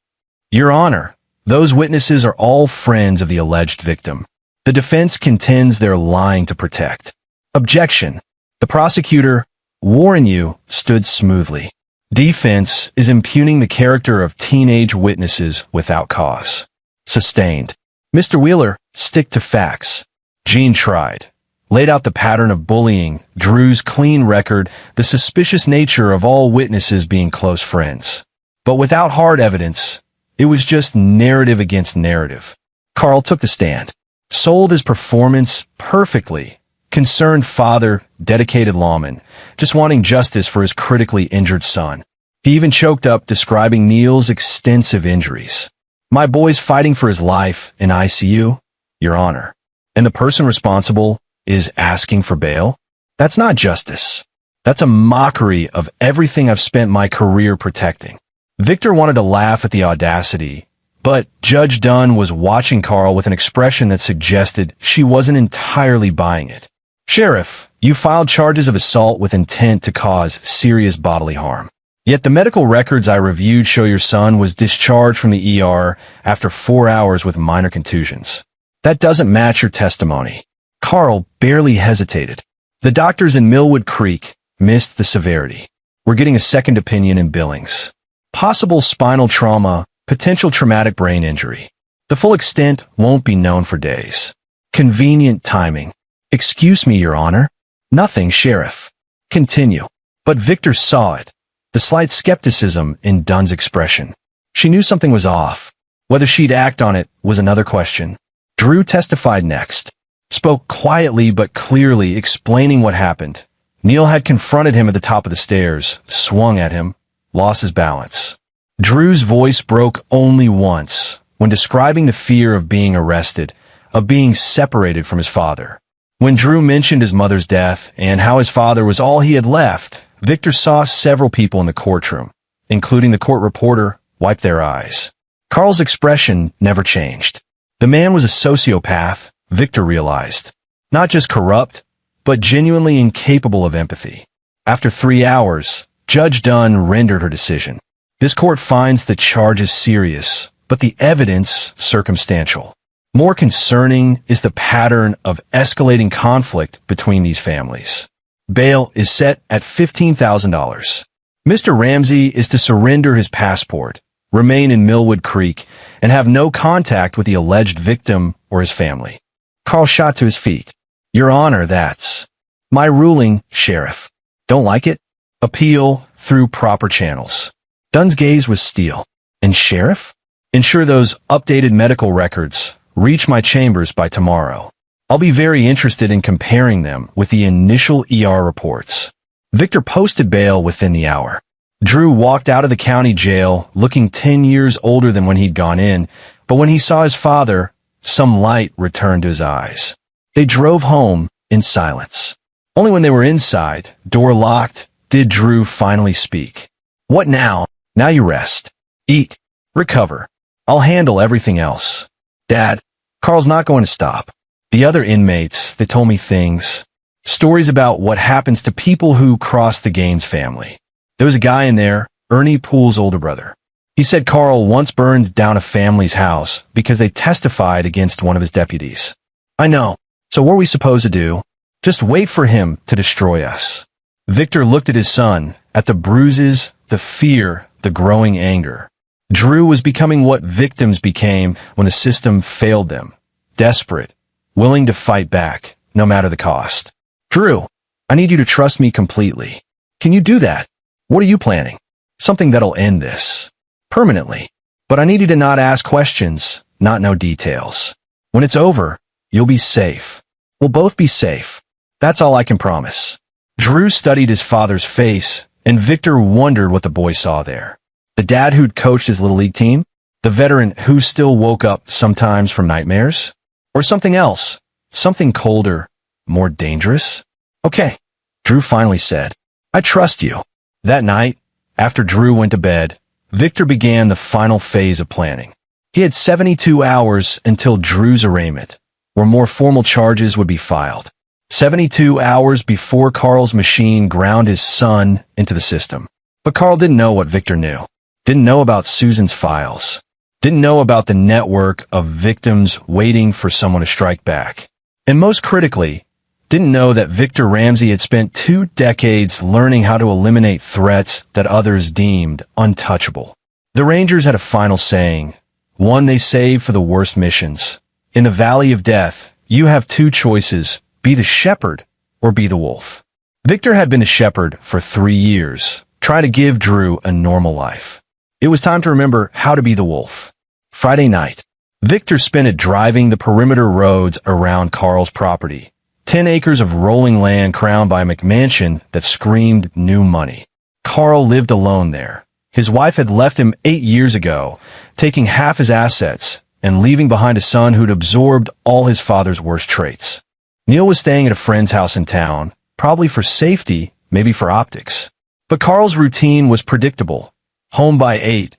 Your Honor, those witnesses are all friends of the alleged victim. The defense contends they're lying to protect. Objection. The prosecutor, warn you, stood smoothly. Defense is impugning the character of teenage witnesses without cause. Sustained. Mr. Wheeler, stick to facts. Gene tried. Laid out the pattern of bullying, Drew's clean record, the suspicious nature of all witnesses being close friends. But without hard evidence, It was just narrative against narrative. Carl took the stand, sold his performance perfectly. Concerned father, dedicated lawman, just wanting justice for his critically injured son. He even choked up describing Neil's extensive injuries. My boy's fighting for his life in ICU, Your Honor. And the person responsible is asking for bail? That's not justice. That's a mockery of everything I've spent my career protecting. Victor wanted to laugh at the audacity, but Judge Dunn was watching Carl with an expression that suggested she wasn't entirely buying it. Sheriff, you filed charges of assault with intent to cause serious bodily harm. Yet the medical records I reviewed show your son was discharged from the ER after 4 hours with minor contusions. That doesn't match your testimony. Carl barely hesitated. The doctors in Millwood Creek missed the severity. We're getting a second opinion in Billings. Possible spinal trauma, potential traumatic brain injury. The full extent won't be known for days. Convenient timing. Excuse me, Your Honor. Nothing, Sheriff. Continue. But Victor saw it. The slight skepticism in Dunn's expression. She knew something was off. Whether she'd act on it was another question. Drew testified next. Spoke quietly but clearly, explaining what happened. Neil had confronted him at the top of the stairs, swung at him, lost his balance. Drew's voice broke only once, when describing the fear of being arrested, of being separated from his father. When Drew mentioned his mother's death and how his father was all he had left, Victor saw several people in the courtroom, including the court reporter, wipe their eyes. Carl's expression never changed. The man was a sociopath, Victor realized. Not just corrupt, but genuinely incapable of empathy. After 3 hours, Judge Dunn rendered her decision. This court finds the charges serious, but the evidence circumstantial. More concerning is the pattern of escalating conflict between these families. Bail is set at $15,000. Mr. Ramsey is to surrender his passport, remain in Millwood Creek, and have no contact with the alleged victim or his family. Carl shot to his feet. Your Honor, that's my ruling, Sheriff. Don't like it? Appeal through proper channels. Dunn's gaze was steel. And Sheriff? Ensure those updated medical records reach my chambers by tomorrow. I'll be very interested in comparing them with the initial ER reports. Victor posted bail within the hour. Drew walked out of the county jail looking 10 years older than when he'd gone in, but when he saw his father, some light returned to his eyes. They drove home in silence. Only when they were inside, door locked, did Drew finally speak. What now? Now you rest. Eat. Recover. I'll handle everything else. Dad, Carl's not going to stop. The other inmates, they told me things. Stories about what happens to people who cross the Gaines family. There was a guy in there, Ernie Poole's older brother. He said Carl once burned down a family's house because they testified against one of his deputies. I know. So what are we supposed to do? Just wait for him to destroy us. Victor looked at his son, at the bruises, the fear, the growing anger. Drew was becoming what victims became when the system failed them. Desperate, willing to fight back, no matter the cost. Drew, I need you to trust me completely. Can you do that? What are you planning? Something that'll end this. Permanently. But I need you to not ask questions, not know details. When it's over, you'll be safe. We'll both be safe. That's all I can promise. Drew studied his father's face, and Victor wondered what the boy saw there. The dad who'd coached his little league team? The veteran who still woke up sometimes from nightmares? Or something else? Something colder, more dangerous? Okay, Drew finally said. I trust you. That night, after Drew went to bed, Victor began the final phase of planning. He had 72 hours until Drew's arraignment, where more formal charges would be filed. 72 hours before Carl's machine ground his son into the system. But Carl didn't know what Victor knew. Didn't know about Susan's files. Didn't know about the network of victims waiting for someone to strike back. And most critically, didn't know that Victor Ramsey had spent 2 decades learning how to eliminate threats that others deemed untouchable. The Rangers had a final saying, one they saved for the worst missions. In the valley of death, you have 2 choices, be the shepherd or be the wolf. Victor had been a shepherd for 3 years, trying to give Drew a normal life. It was time to remember how to be the wolf. Friday night. Victor spent it driving the perimeter roads around Carl's property. 10 acres of rolling land crowned by a McMansion that screamed new money. Carl lived alone there. His wife had left him 8 years ago, taking half his assets and leaving behind a son who'd absorbed all his father's worst traits. Neil was staying at a friend's house in town, probably for safety, maybe for optics. But Carl's routine was predictable. Home by 8,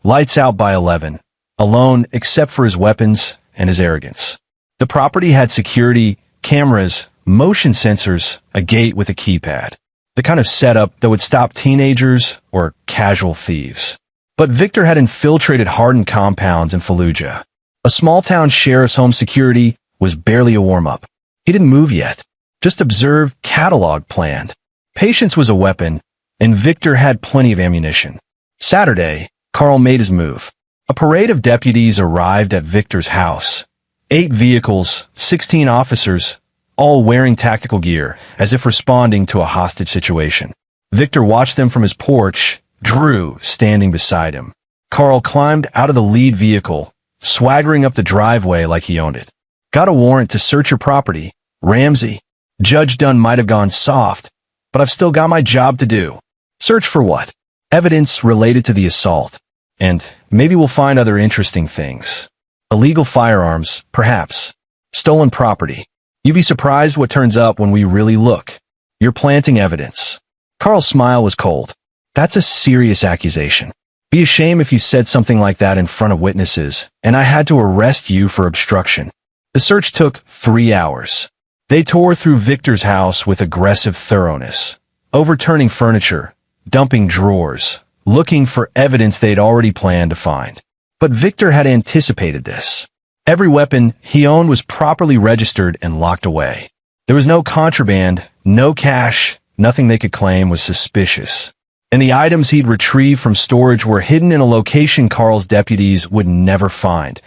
lights out by 11, alone except for his weapons and his arrogance. The property had security, cameras, motion sensors, a gate with a keypad. The kind of setup that would stop teenagers or casual thieves. But Victor had infiltrated hardened compounds in Fallujah. A small-town sheriff's home security was barely a warm-up. He didn't move yet, just observed, catalog planned. Patience was a weapon, and Victor had plenty of ammunition. Saturday, Carl made his move. A parade of deputies arrived at Victor's house. 8 vehicles, 16 officers, all wearing tactical gear, as if responding to a hostage situation. Victor watched them from his porch, Drew standing beside him. Carl climbed out of the lead vehicle, swaggering up the driveway like he owned it. Got a warrant to search your property, Ramsey. Judge Dunn might have gone soft, but I've still got my job to do. Search for what? Evidence related to the assault. And maybe we'll find other interesting things. Illegal firearms, perhaps. Stolen property. You'd be surprised what turns up when we really look. You're planting evidence. Carl's smile was cold. That's a serious accusation. Be ashamed if you said something like that in front of witnesses, and I had to arrest you for obstruction. The search took 3 hours. They tore through Victor's house with aggressive thoroughness, overturning furniture, dumping drawers, looking for evidence they'd already planned to find. But Victor had anticipated this. Every weapon he owned was properly registered and locked away. There was no contraband, no cash, nothing they could claim was suspicious. And the items he'd retrieved from storage were hidden in a location Carl's deputies would never find,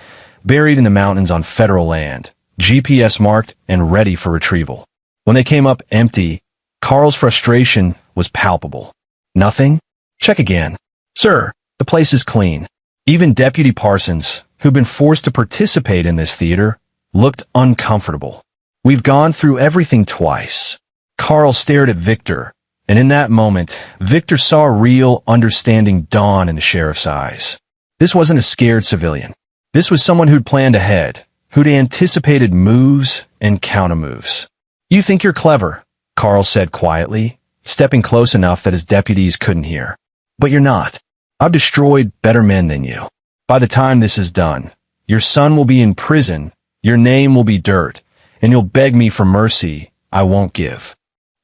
buried in the mountains on federal land, GPS marked and ready for retrieval. When they came up empty, Carl's frustration was palpable. Nothing? Check again. Sir, the place is clean. Even Deputy Parsons, who'd been forced to participate in this theater, looked uncomfortable. We've gone through everything twice. Carl stared at Victor, and in that moment, Victor saw a real understanding dawn in the sheriff's eyes. This wasn't a scared civilian. This was someone who'd planned ahead, who'd anticipated moves and countermoves. You think you're clever, Carl said quietly, stepping close enough that his deputies couldn't hear. But you're not. I've destroyed better men than you. By the time this is done, your son will be in prison, your name will be dirt, and you'll beg me for mercy I won't give.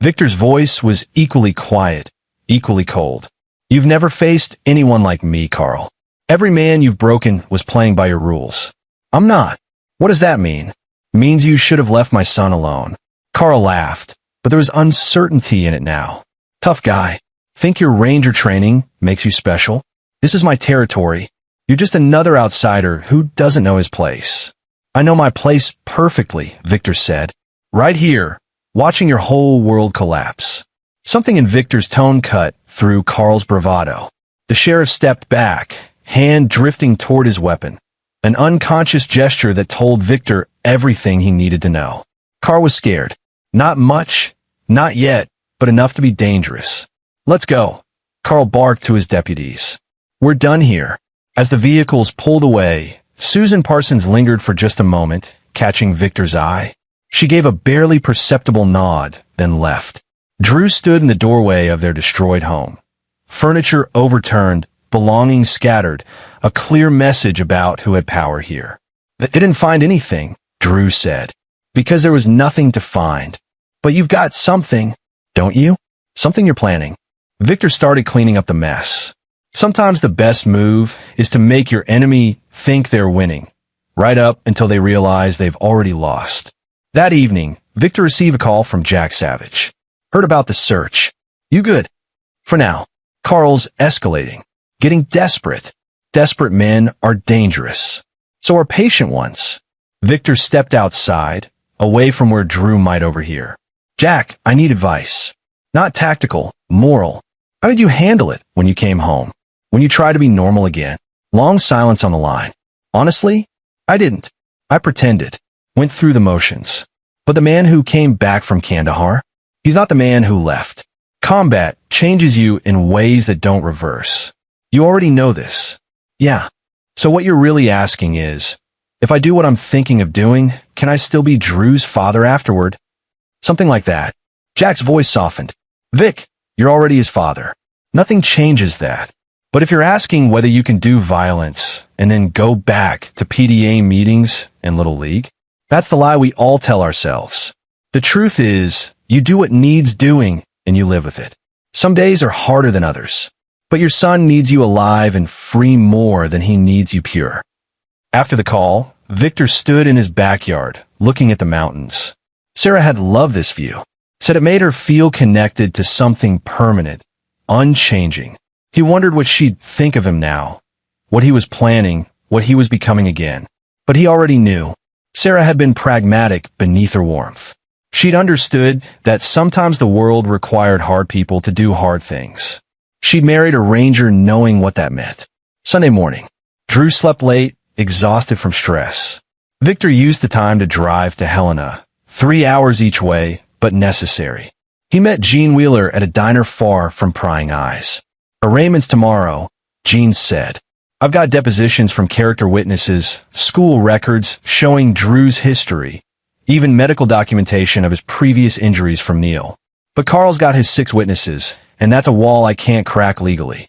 Victor's voice was equally quiet, equally cold. You've never faced anyone like me, Carl. Every man you've broken was playing by your rules. I'm not. What does that mean? Means you should have left my son alone. Carl laughed, but there was uncertainty in it now. Tough guy. Think your ranger training makes you special? This is my territory. You're just another outsider who doesn't know his place. I know my place perfectly, Victor said. Right here, watching your whole world collapse. Something in Victor's tone cut through Carl's bravado. The sheriff stepped back, hand drifting toward his weapon. An unconscious gesture that told Victor everything he needed to know. Carl was scared. Not much, not yet, but enough to be dangerous. Let's go, Carl barked to his deputies. We're done here. As the vehicles pulled away, Susan Parsons lingered for just a moment, catching Victor's eye. She gave a barely perceptible nod, then left. Drew stood in the doorway of their destroyed home. Furniture overturned, belongings scattered, a clear message about who had power here. They didn't find anything, Drew said, because there was nothing to find. But you've got something, don't you? Something you're planning. Victor started cleaning up the mess. Sometimes the best move is to make your enemy think they're winning, right up until they realize they've already lost. That evening, Victor received a call from Jack Savage. Heard about the search. You good? For now. Carl's escalating, getting desperate. Desperate men are dangerous. So are patient ones. Victor stepped outside, away from where Drew might overhear. Jack, I need advice. Not tactical, moral. How did you handle it when you came home? When you try to be normal again. Long silence on the line. Honestly, I didn't. I pretended. Went through the motions. But the man who came back from Kandahar? He's not the man who left. Combat changes you in ways that don't reverse. You already know this. Yeah. So what you're really asking is, if I do what I'm thinking of doing, can I still be Drew's father afterward? Something like that. Jack's voice softened. Vic, you're already his father. Nothing changes that. But if you're asking whether you can do violence and then go back to PDA meetings and Little League, that's the lie we all tell ourselves. The truth is, you do what needs doing and you live with it. Some days are harder than others, but your son needs you alive and free more than he needs you pure. After the call, Victor stood in his backyard, looking at the mountains. Sarah had loved this view, said it made her feel connected to something permanent, unchanging. He wondered what she'd think of him now, what he was planning, what he was becoming again. But he already knew. Sarah had been pragmatic beneath her warmth. She'd understood that sometimes the world required hard people to do hard things. She'd married a ranger knowing what that meant. Sunday morning. Drew slept late, exhausted from stress. Victor used the time to drive to Helena, 3 hours each way, but necessary. He met Gene Wheeler at a diner far from prying eyes. Arraignment's tomorrow, Gene said. I've got depositions from character witnesses, school records showing Drew's history, even medical documentation of his previous injuries from Neil. But Carl's got his 6 witnesses, and that's a wall I can't crack legally.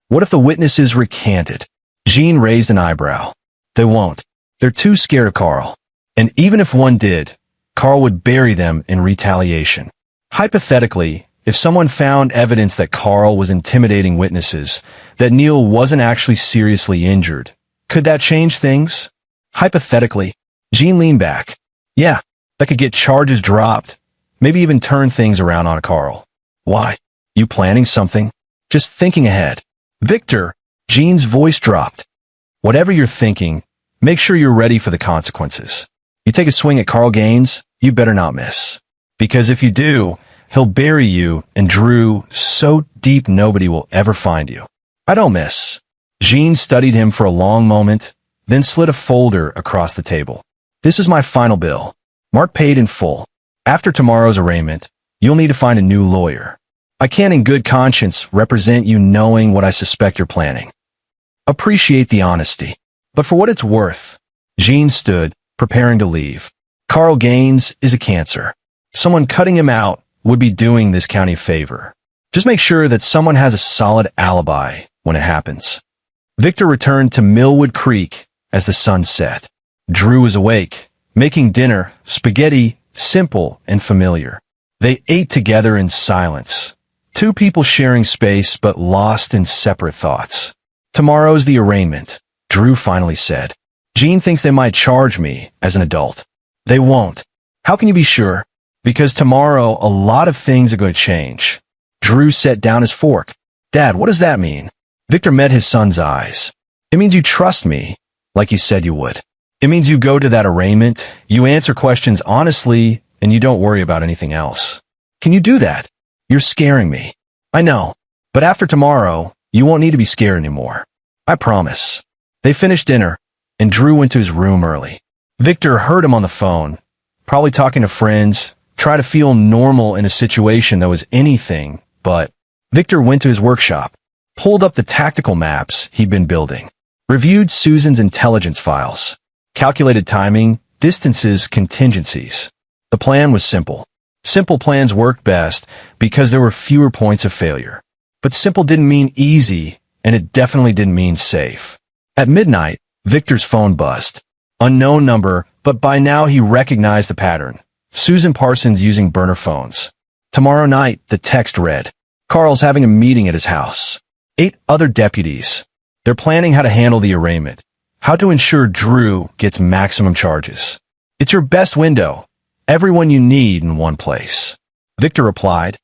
What if the witnesses recanted? Gene raised an eyebrow. They won't. They're too scared of Carl. And even if one did, Carl would bury them in retaliation. Hypothetically, if someone found evidence that Carl was intimidating witnesses, that Neil wasn't actually seriously injured, could that change things? Hypothetically, Gene leaned back. Yeah, that could get charges dropped, maybe even turn things around on Carl. Why? You planning something? Just thinking ahead. Victor, Gene's voice dropped. Whatever you're thinking, make sure you're ready for the consequences. You take a swing at Carl Gaines, you better not miss. Because if you do, he'll bury you and Drew so deep nobody will ever find you. I don't miss. Gene studied him for a long moment, then slid a folder across the table. This is my final bill. Mark paid in full. After tomorrow's arraignment, you'll need to find a new lawyer. I can't in good conscience represent you knowing what I suspect you're planning. Appreciate the honesty. But for what it's worth, Gene stood, preparing to leave. Carl Gaines is a cancer. Someone cutting him out would be doing this county a favor. Just make sure that someone has a solid alibi when it happens. Victor returned to Millwood Creek as the sun set. Drew was awake, making dinner, spaghetti, simple and familiar. They ate together in silence. 2 people sharing space but lost in separate thoughts. Tomorrow's the arraignment, Drew finally said. Gene thinks they might charge me as an adult. They won't. How can you be sure? Because tomorrow, a lot of things are going to change. Drew set down his fork. Dad, what does that mean? Victor met his son's eyes. It means you trust me, like you said you would. It means you go to that arraignment, you answer questions honestly, and you don't worry about anything else. Can you do that? You're scaring me. I know. But after tomorrow, you won't need to be scared anymore. I promise. They finished dinner, and Drew went to his room early. Victor heard him on the phone, probably talking to friends, try to feel normal in a situation that was anything but. Victor went to his workshop, pulled up the tactical maps he'd been building, reviewed Susan's intelligence files, calculated timing, distances, contingencies. The plan was simple. Simple plans worked best because there were fewer points of failure. But simple didn't mean easy, and it definitely didn't mean safe. At midnight, Victor's phone buzzed. Unknown number, but by now he recognized the pattern. Susan Parsons using burner phones. Tomorrow night, the text read, Carl's having a meeting at his house. 8 other deputies. They're planning how to handle the arraignment, how to ensure Drew gets maximum charges. It's your best window. Everyone you need in one place. Victor replied,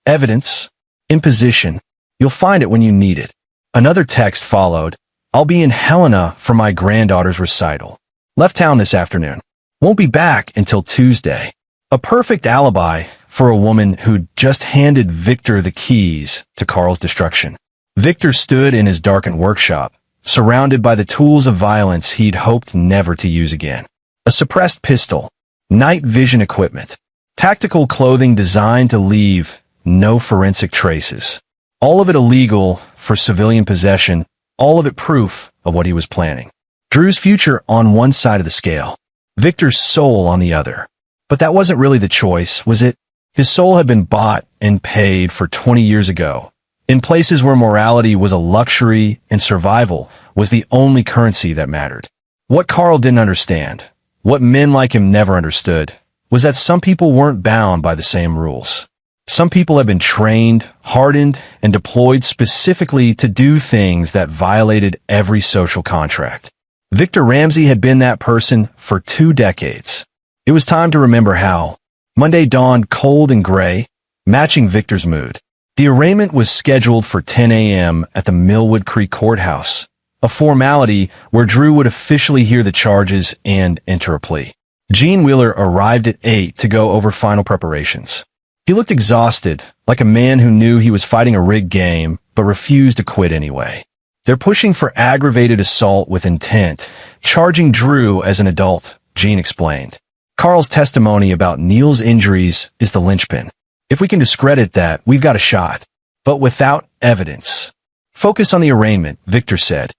evidence, in position. You'll find it when you need it. Another text followed, I'll be in Helena for my granddaughter's recital. Left town this afternoon. Won't be back until Tuesday. A perfect alibi for a woman who'd just handed Victor the keys to Carl's destruction. Victor stood in his darkened workshop, surrounded by the tools of violence he'd hoped never to use again. A suppressed pistol, night vision equipment, tactical clothing designed to leave no forensic traces. All of it illegal for civilian possession, all of it proof of what he was planning. Drew's future on one side of the scale, Victor's soul on the other. But that wasn't really the choice, was it? His soul had been bought and paid for 20 years ago, in places where morality was a luxury and survival was the only currency that mattered. What Carl didn't understand, what men like him never understood, was that some people weren't bound by the same rules. Some people had been trained, hardened, and deployed specifically to do things that violated every social contract. Victor Ramsey had been that person for 2 decades. It was time to remember how. Monday dawned cold and gray, matching Victor's mood. The arraignment was scheduled for 10 a.m. at the Millwood Creek Courthouse, a formality where Drew would officially hear the charges and enter a plea. Gene Wheeler arrived at 8 to go over final preparations. He looked exhausted, like a man who knew he was fighting a rigged game, but refused to quit anyway. They're pushing for aggravated assault with intent, charging Drew as an adult, Gene explained. Carl's testimony about Neil's injuries is the linchpin. If we can discredit that, we've got a shot. But without evidence. Focus on the arraignment, Victor said.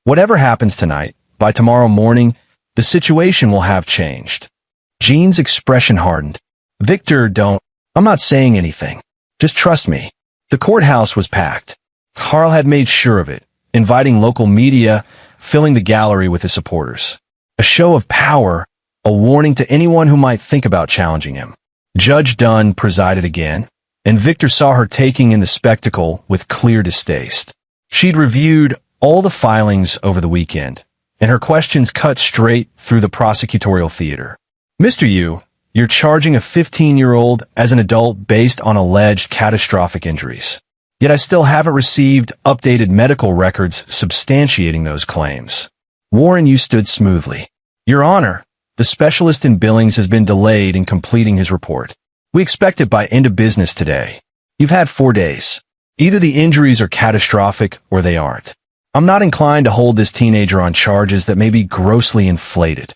Whatever happens tonight, by tomorrow morning, the situation will have changed. Gene's expression hardened. Victor, I'm not saying anything. Just trust me. The courthouse was packed. Carl had made sure of it, inviting local media, filling the gallery with his supporters. A show of power, a warning to anyone who might think about challenging him. Judge Dunn presided again, and Victor saw her taking in the spectacle with clear distaste. She'd reviewed all the filings over the weekend, and her questions cut straight through the prosecutorial theater. Mr. Yu, you're charging a 15-year-old as an adult based on alleged catastrophic injuries. Yet I still haven't received updated medical records substantiating those claims. Warren Yu stood smoothly. Your Honor, the specialist in Billings has been delayed in completing his report. We expect it by end of business today. You've had 4 days. Either the injuries are catastrophic or they aren't. I'm not inclined to hold this teenager on charges that may be grossly inflated.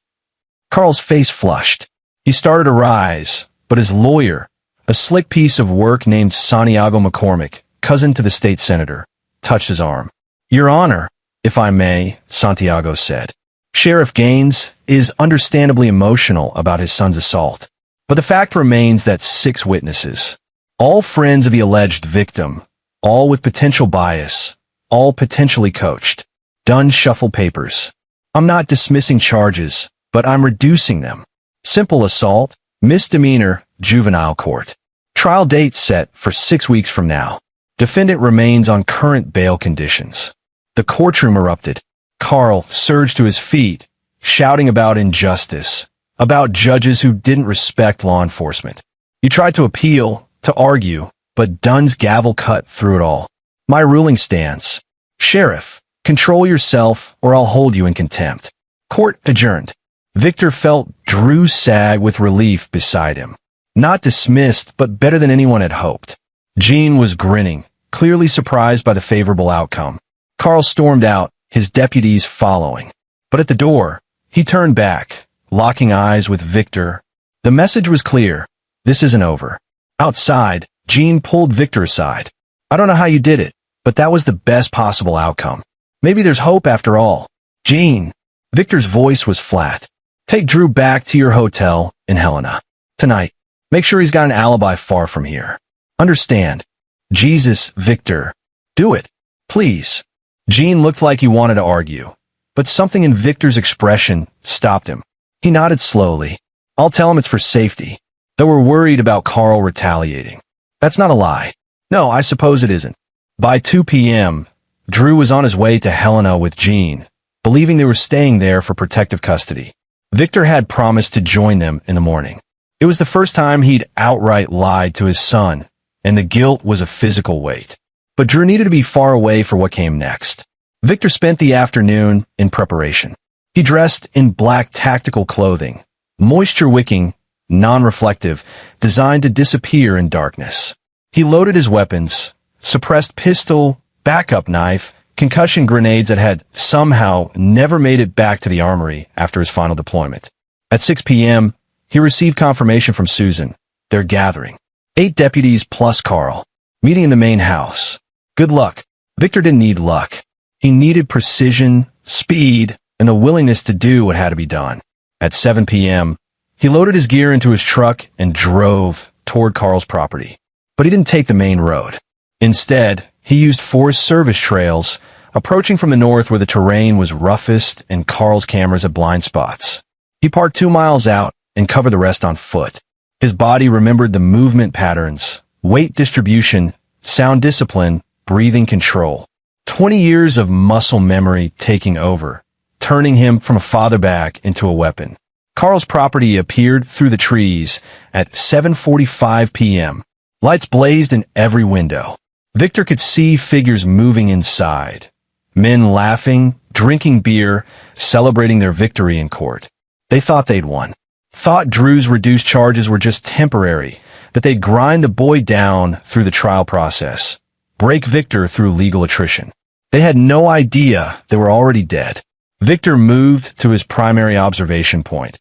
Carl's face flushed. He started to rise, but his lawyer, a slick piece of work named Santiago McCormick, cousin to the state senator, touched his arm. Your Honor, if I may, Santiago said. Sheriff Gaines is understandably emotional about his son's assault, but the fact remains that 6 witnesses, all friends of the alleged victim, all with potential bias, all potentially coached, Dunn shuffled papers. I'm not dismissing charges, but I'm reducing them. Simple assault, misdemeanor, juvenile court. Trial date set for 6 weeks from now. Defendant remains on current bail conditions. The courtroom erupted. Carl surged to his feet, shouting about injustice, about judges who didn't respect law enforcement. He tried to appeal, to argue, but Dunn's gavel cut through it all. My ruling stands. Sheriff, control yourself or I'll hold you in contempt. Court adjourned. Victor felt Drew sag with relief beside him. Not dismissed, but better than anyone had hoped. Gene was grinning, clearly surprised by the favorable outcome. Carl stormed out, his deputies following. But at the door, he turned back, locking eyes with Victor. The message was clear. This isn't over. Outside, Gene pulled Victor aside. I don't know how you did it, but that was the best possible outcome. Maybe there's hope after all. Gene. Victor's voice was flat. Take Drew back to your hotel in Helena. Tonight. Make sure he's got an alibi far from here. Understand. Jesus, Victor. Do it. Please. Gene looked like he wanted to argue, but something in Victor's expression stopped him. He nodded slowly. I'll tell him it's for safety, though we're worried about Carl retaliating. That's not a lie. No, I suppose it isn't. By 2 p.m., Drew was on his way to Helena with Gene, believing they were staying there for protective custody. Victor had promised to join them in the morning. It was the first time he'd outright lied to his son, and the guilt was a physical weight. But Drew needed to be far away for what came next. Victor spent the afternoon in preparation. He dressed in black tactical clothing, moisture-wicking, non-reflective, designed to disappear in darkness. He loaded his weapons, suppressed pistol, backup knife, concussion grenades that had somehow never made it back to the armory after his final deployment. At 6 p.m., he received confirmation from Susan. They're gathering. 8 deputies plus Carl, meeting in the main house. Good luck. Victor didn't need luck. He needed precision, speed, and the willingness to do what had to be done. At 7 p.m., he loaded his gear into his truck and drove toward Carl's property. But he didn't take the main road. Instead, he used Forest Service trails, approaching from the north where the terrain was roughest and Carl's cameras had blind spots. He parked 2 miles out and covered the rest on foot. His body remembered the movement patterns, weight distribution, sound discipline, breathing control. 20 years of muscle memory taking over, turning him from a father back into a weapon. Carl's property appeared through the trees at 7:45 p.m. Lights blazed in every window. Victor could see figures moving inside. Men laughing, drinking beer, celebrating their victory in court. They thought they'd won. Thought Drew's reduced charges were just temporary, that they'd grind the boy down through the trial process, break Victor through legal attrition. They had no idea they were already dead. Victor moved to his primary observation point,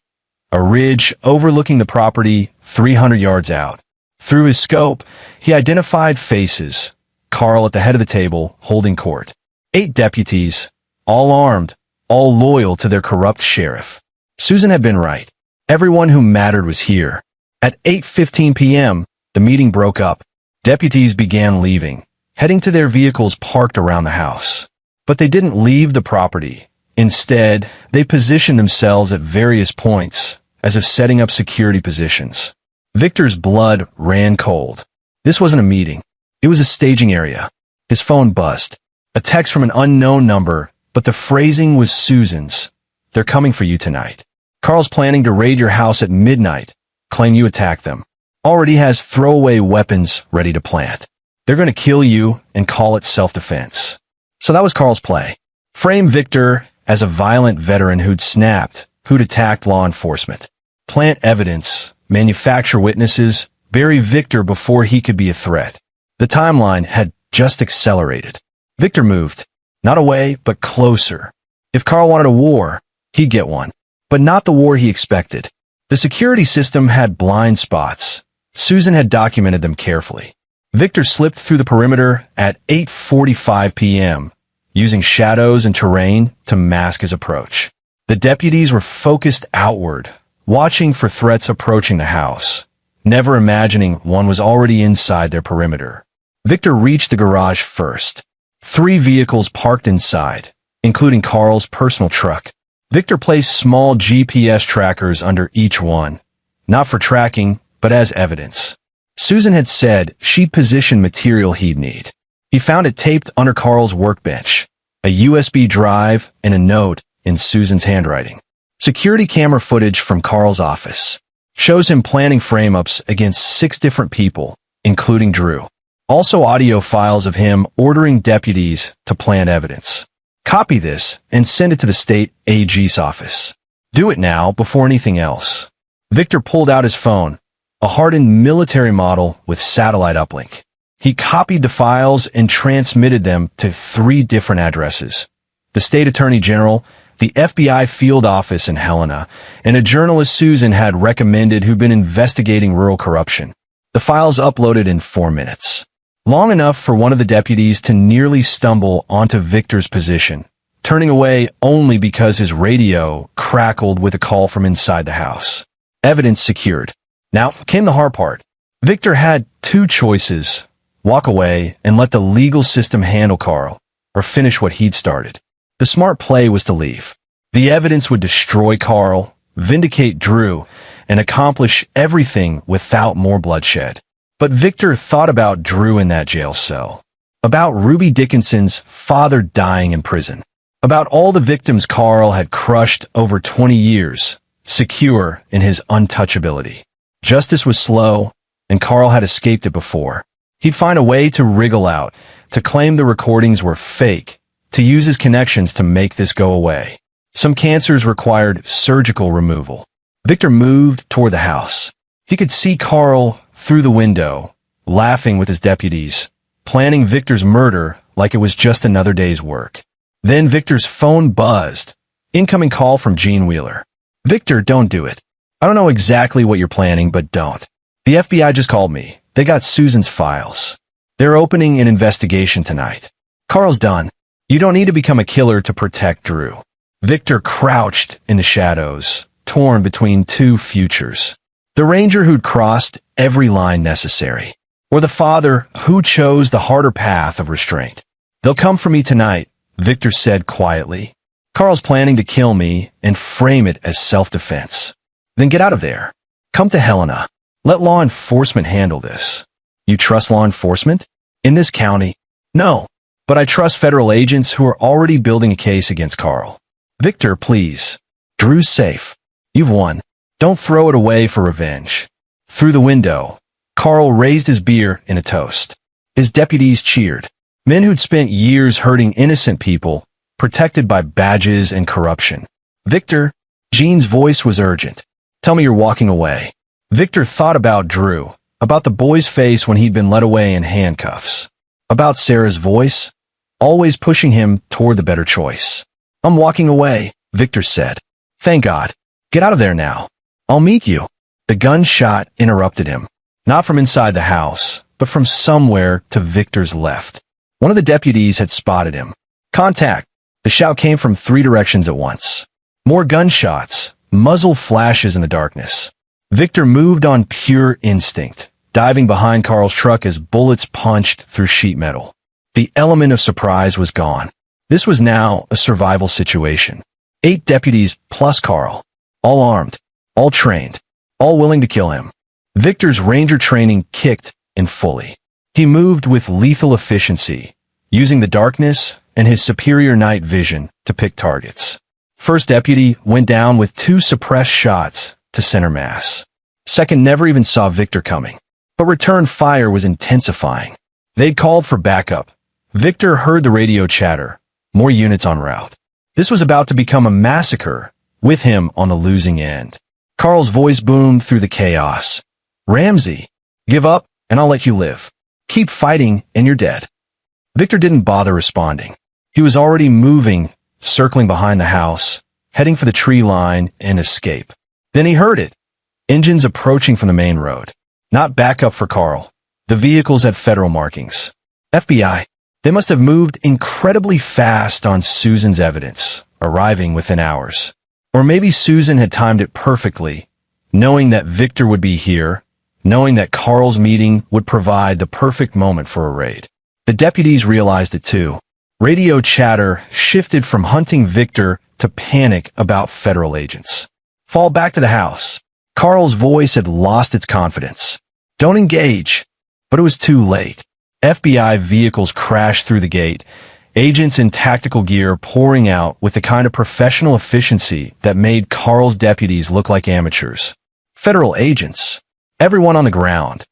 a ridge overlooking the property 300 yards out. Through his scope, he identified faces. Carl at the head of the table, holding court. 8 deputies, all armed, all loyal to their corrupt sheriff. Susan had been right. Everyone who mattered was here. At 8:15 p.m., the meeting broke up. Deputies began leaving, heading to their vehicles parked around the house. But they didn't leave the property. Instead, they positioned themselves at various points, as if setting up security positions. Victor's blood ran cold. This wasn't a meeting. It was a staging area. His phone buzzed. A text from an unknown number, but the phrasing was Susan's. They're coming for you tonight. Carl's planning to raid your house at midnight, claim you attacked them. Already has throwaway weapons ready to plant. They're going to kill you and call it self-defense. So that was Carl's play. Frame Victor as a violent veteran who'd snapped, who'd attacked law enforcement. Plant evidence, manufacture witnesses, bury Victor before he could be a threat. The timeline had just accelerated. Victor moved, not away, but closer. If Carl wanted a war, he'd get one. But not the war he expected. The security system had blind spots. Susan had documented them carefully. Victor slipped through the perimeter at 8:45 p.m., using shadows and terrain to mask his approach. The deputies were focused outward, watching for threats approaching the house, never imagining one was already inside their perimeter. Victor reached the garage first. 3 vehicles parked inside, including Carl's personal truck. Victor placed small GPS trackers under each one, not for tracking, but as evidence. Susan had said she'd position material he'd need. He found it taped under Carl's workbench, a USB drive and a note in Susan's handwriting. Security camera footage from Carl's office shows him planning frame-ups against 6 different people, including Drew. Also audio files of him ordering deputies to plant evidence. Copy this and send it to the state AG's office. Do it now before anything else. Victor pulled out his phone, a hardened military model with satellite uplink. He copied the files and transmitted them to 3 different addresses: the state attorney general, the FBI field office in Helena, and a journalist Susan had recommended who'd been investigating rural corruption. The files uploaded in 4 minutes. Long enough for one of the deputies to nearly stumble onto Victor's position, turning away only because his radio crackled with a call from inside the house. Evidence secured. Now came the hard part. Victor had 2 choices: walk away and let the legal system handle Carl, or finish what he'd started. The smart play was to leave. The evidence would destroy Carl, vindicate Drew, and accomplish everything without more bloodshed. But Victor thought about Drew in that jail cell, about Ruby Dickinson's father dying in prison, about all the victims Carl had crushed over 20 years, secure in his untouchability. Justice was slow, and Carl had escaped it before. He'd find a way to wriggle out, to claim the recordings were fake, to use his connections to make this go away. Some cancers required surgical removal. Victor moved toward the house. He could see Carl through the window, laughing with his deputies, planning Victor's murder like it was just another day's work. Then Victor's phone buzzed. Incoming call from Gene Wheeler. Victor, don't do it. I don't know exactly what you're planning, but don't. The FBI just called me. They got Susan's files. They're opening an investigation tonight. Carl's done. You don't need to become a killer to protect Drew. Victor crouched in the shadows, torn between two futures. The ranger who'd crossed every line necessary, or the father who chose the harder path of restraint. They'll come for me tonight, Victor said quietly. Carl's planning to kill me and frame it as self-defense. Then get out of there. Come to Helena. Let law enforcement handle this. You trust law enforcement? In this county? No, but I trust federal agents who are already building a case against Carl. Victor, please. Drew's safe. You've won. Don't throw it away for revenge. Through the window, Carl raised his beer in a toast. His deputies cheered. Men who'd spent years hurting innocent people, protected by badges and corruption. Victor, Gene's voice was urgent. Tell me you're walking away. Victor thought about Drew, about the boy's face when he'd been led away in handcuffs, about Sarah's voice, always pushing him toward the better choice. I'm walking away, Victor said. Thank God. Get out of there now. I'll meet you. The gunshot interrupted him, not from inside the house, but from somewhere to Victor's left. One of the deputies had spotted him. Contact. The shout came from 3 directions at once. More gunshots, muzzle flashes in the darkness. Victor moved on pure instinct, diving behind Carl's truck as bullets punched through sheet metal. The element of surprise was gone. This was now a survival situation. 8 deputies plus Carl, all armed, all trained, all willing to kill him. Victor's ranger training kicked in fully. He moved with lethal efficiency, using the darkness and his superior night vision to pick targets. First deputy went down with 2 suppressed shots to center mass. Second never even saw Victor coming, but return fire was intensifying. They'd called for backup. Victor heard the radio chatter, more units en route. This was about to become a massacre, with him on the losing end. Carl's voice boomed through the chaos. Ramsey, give up and I'll let you live. Keep fighting and you're dead. Victor didn't bother responding. He was already moving, circling behind the house, heading for the tree line and escape. Then he heard it. Engines approaching from the main road. Not backup for Carl. The vehicles had federal markings. FBI. They must have moved incredibly fast on Susan's evidence, arriving within hours. Or maybe Susan had timed it perfectly, knowing that Victor would be here, knowing that Carl's meeting would provide the perfect moment for a raid. The deputies realized it too. Radio chatter shifted from hunting Victor to panic about federal agents. Fall back to the house. Carl's voice had lost its confidence. Don't engage. But it was too late. FBI vehicles crashed through the gate, agents in tactical gear pouring out with the kind of professional efficiency that made Carl's deputies look like amateurs. Federal agents. Everyone on the ground.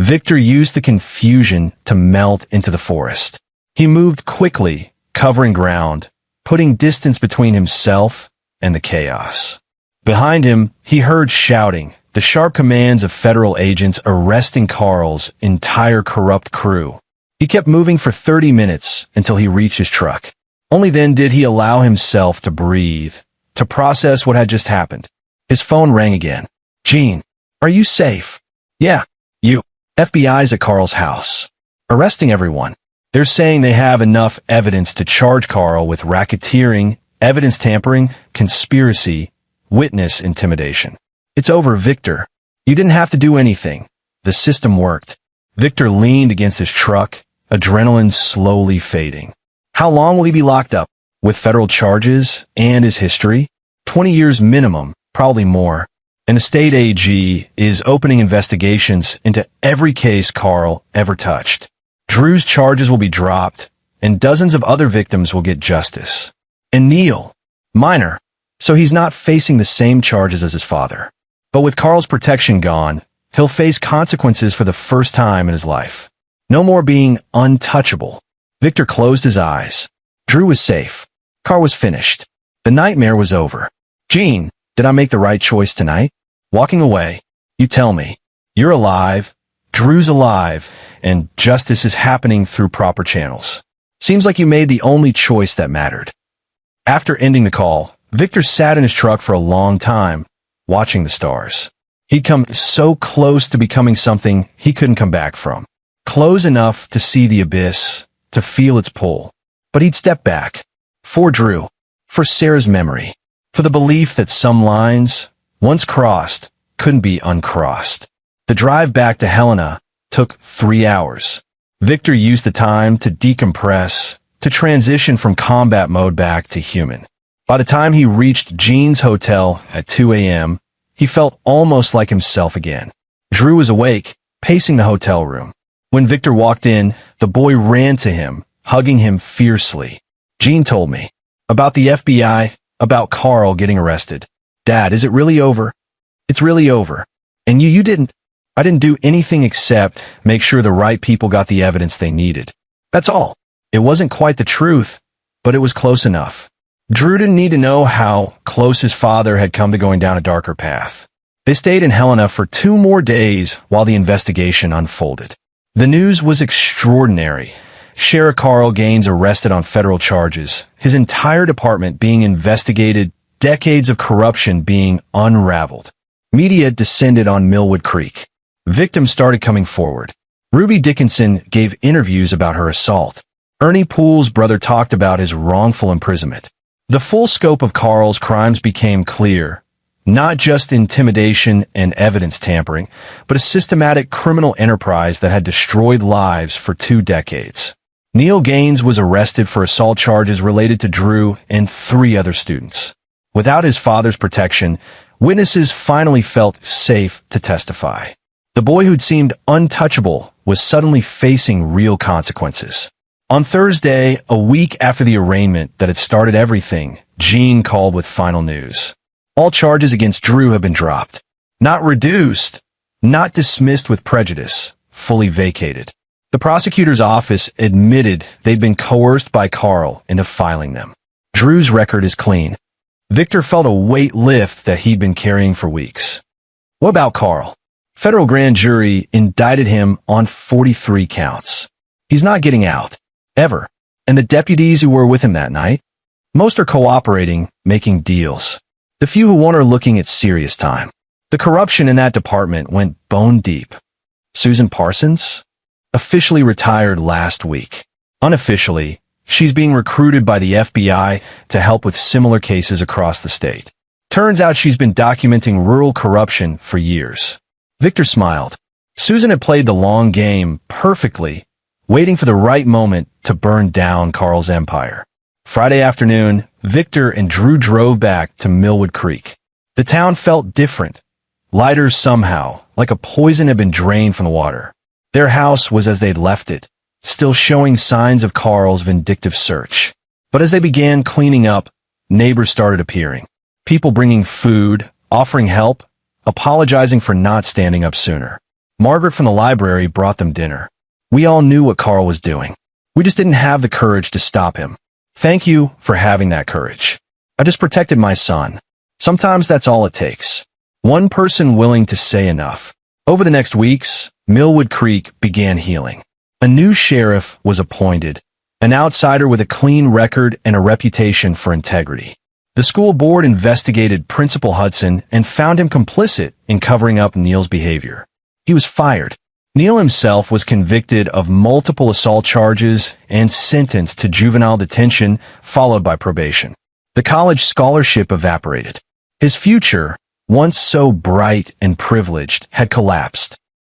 Victor used the confusion to melt into the forest. He moved quickly, covering ground, putting distance between himself and the chaos. Behind him, he heard shouting, the sharp commands of federal agents arresting Carl's entire corrupt crew. He kept moving for 30 minutes until he reached his truck. Only then did he allow himself to breathe, to process what had just happened. His phone rang again. Gene, are you safe? Yeah, you. FBI's at Carl's house. Arresting everyone. They're saying they have enough evidence to charge Carl with racketeering, evidence tampering, conspiracy, witness intimidation. It's over, Victor. You didn't have to do anything. The system worked. Victor leaned against his truck, adrenaline slowly fading. How long will he be locked up? With federal charges and his history? 20 years minimum, probably more. And the state AG is opening investigations into every case Carl ever touched. Drew's charges will be dropped, and dozens of other victims will get justice. And Neil, minor, so he's not facing the same charges as his father. But with Carl's protection gone, he'll face consequences for the first time in his life. No more being untouchable. Victor closed his eyes. Drew was safe. Carl was finished. The nightmare was over. Gene, did I make the right choice tonight? Walking away. You tell me. You're alive. Drew's alive. And justice is happening through proper channels. See Seems like you made the only choice that mattered. After ending the call, Victor sat in his truck for a long time, watching the stars. He'd come so close to becoming something he couldn't come back from. Close enough to see the abyss, to feel its pull. But he'd step back. For Drew. For Sarah's memory. For the belief that some lines, once crossed, couldn't be uncrossed. The drive back to Helena took 3 hours. Victor used the time to decompress, to transition from combat mode back to human. By the time he reached Jean's hotel at 2 a.m., he felt almost like himself again. Drew was awake, pacing the hotel room. When Victor walked in, the boy ran to him, hugging him fiercely. Jean told me. About the FBI, about Carl getting arrested. Dad, is it really over? It's really over. And you didn't. I didn't do anything except make sure the right people got the evidence they needed. That's all. It wasn't quite the truth, but it was close enough. Drew didn't need to know how close his father had come to going down a darker path. They stayed in Helena for 2 more days while the investigation unfolded. The news was extraordinary. Sheriff Carl Gaines arrested on federal charges, his entire department being investigated, decades of corruption being unraveled. Media descended on Millwood Creek. Victims started coming forward. Ruby Dickinson gave interviews about her assault. Ernie Poole's brother talked about his wrongful imprisonment. The full scope of Carl's crimes became clear. Not just intimidation and evidence tampering, but a systematic criminal enterprise that had destroyed lives for 2 decades. Neil Gaines was arrested for assault charges related to Drew and 3 other students. Without his father's protection, witnesses finally felt safe to testify. The boy who'd seemed untouchable was suddenly facing real consequences. On Thursday, a week after the arraignment that had started everything, Jean called with final news. All charges against Drew have been dropped. Not reduced, not dismissed with prejudice, fully vacated. The prosecutor's office admitted they'd been coerced by Carl into filing them. Drew's record is clean. Victor felt a weight lift that he'd been carrying for weeks. What about Carl? Federal grand jury indicted him on 43 counts. He's not getting out. Ever. And the deputies who were with him that night? Most are cooperating, making deals. The few who won't are looking at serious time. The corruption in that department went bone deep. Susan Parsons? Officially retired last week. Unofficially, she's being recruited by the FBI to help with similar cases across the state. Turns out she's been documenting rural corruption for years. Victor smiled. Susan had played the long game perfectly, waiting for the right moment to burn down Carl's empire. Friday afternoon, Victor and Drew drove back to Millwood Creek. The town felt different, lighter somehow, like a poison had been drained from the water. Their house was as they'd left it, still showing signs of Carl's vindictive search. But as they began cleaning up, neighbors started appearing. People bringing food, offering help, apologizing for not standing up sooner. Margaret from the library brought them dinner. We all knew what Carl was doing. We just didn't have the courage to stop him. Thank you for having that courage. I just protected my son. Sometimes that's all it takes. One person willing to say enough. Over the next weeks, Millwood Creek began healing. A new sheriff was appointed, an outsider with a clean record and a reputation for integrity. The school board investigated Principal Hudson and found him complicit in covering up Neil's behavior. He was fired. Neil himself was convicted of multiple assault charges and sentenced to juvenile detention, followed by probation. The college scholarship evaporated. His future, once so bright and privileged, had collapsed.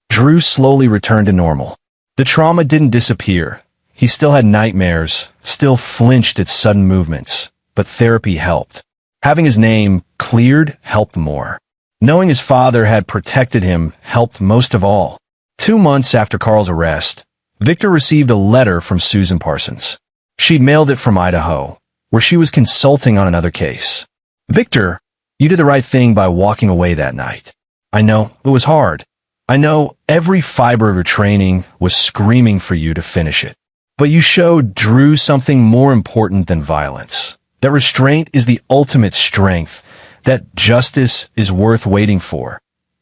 Drew slowly returned to normal. The trauma didn't disappear. He still had nightmares, still flinched at sudden movements, but therapy helped. Having his name cleared helped more. Knowing his father had protected him helped most of all. 2 months after Carl's arrest, Victor received a letter from Susan Parsons. She'd mailed it from Idaho, where she was consulting on another case. Victor, you did the right thing by walking away that night. I know it was hard. I know every fiber of your training was screaming for you to finish it. But you showed Drew something more important than violence. That restraint is the ultimate strength. That justice is worth waiting for,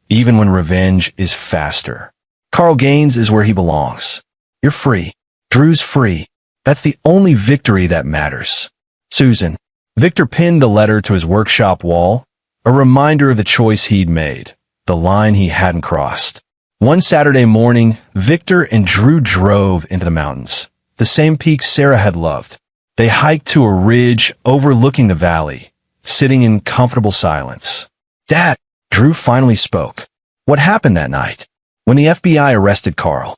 even when revenge is faster. Carl Gaines is where he belongs. You're free. Drew's free. That's the only victory that matters. Susan. Victor pinned the letter to his workshop wall, a reminder of the choice he'd made, the line he hadn't crossed. One Saturday morning, Victor and Drew drove into the mountains, the same peaks Sarah had loved. They hiked to a ridge overlooking the valley, sitting in comfortable silence. "Dad," Drew finally spoke. "What happened that night? When the FBI arrested Carl?"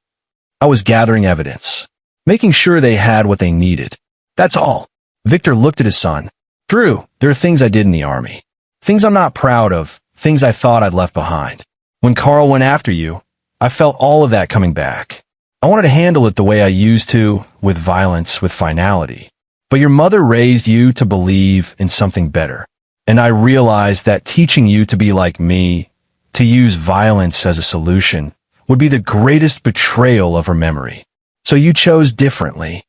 "I was gathering evidence, making sure they had what they needed. That's all." Victor looked at his son. "Drew, there are things I did in the Army. Things I'm not proud of, things I thought I'd left behind. When Carl went after you, I felt all of that coming back. I wanted to handle it the way I used to, with violence, with finality. But your mother raised you to believe in something better. And I realized that teaching you to be like me, to use violence as a solution, would be the greatest betrayal of her memory. So you chose differently.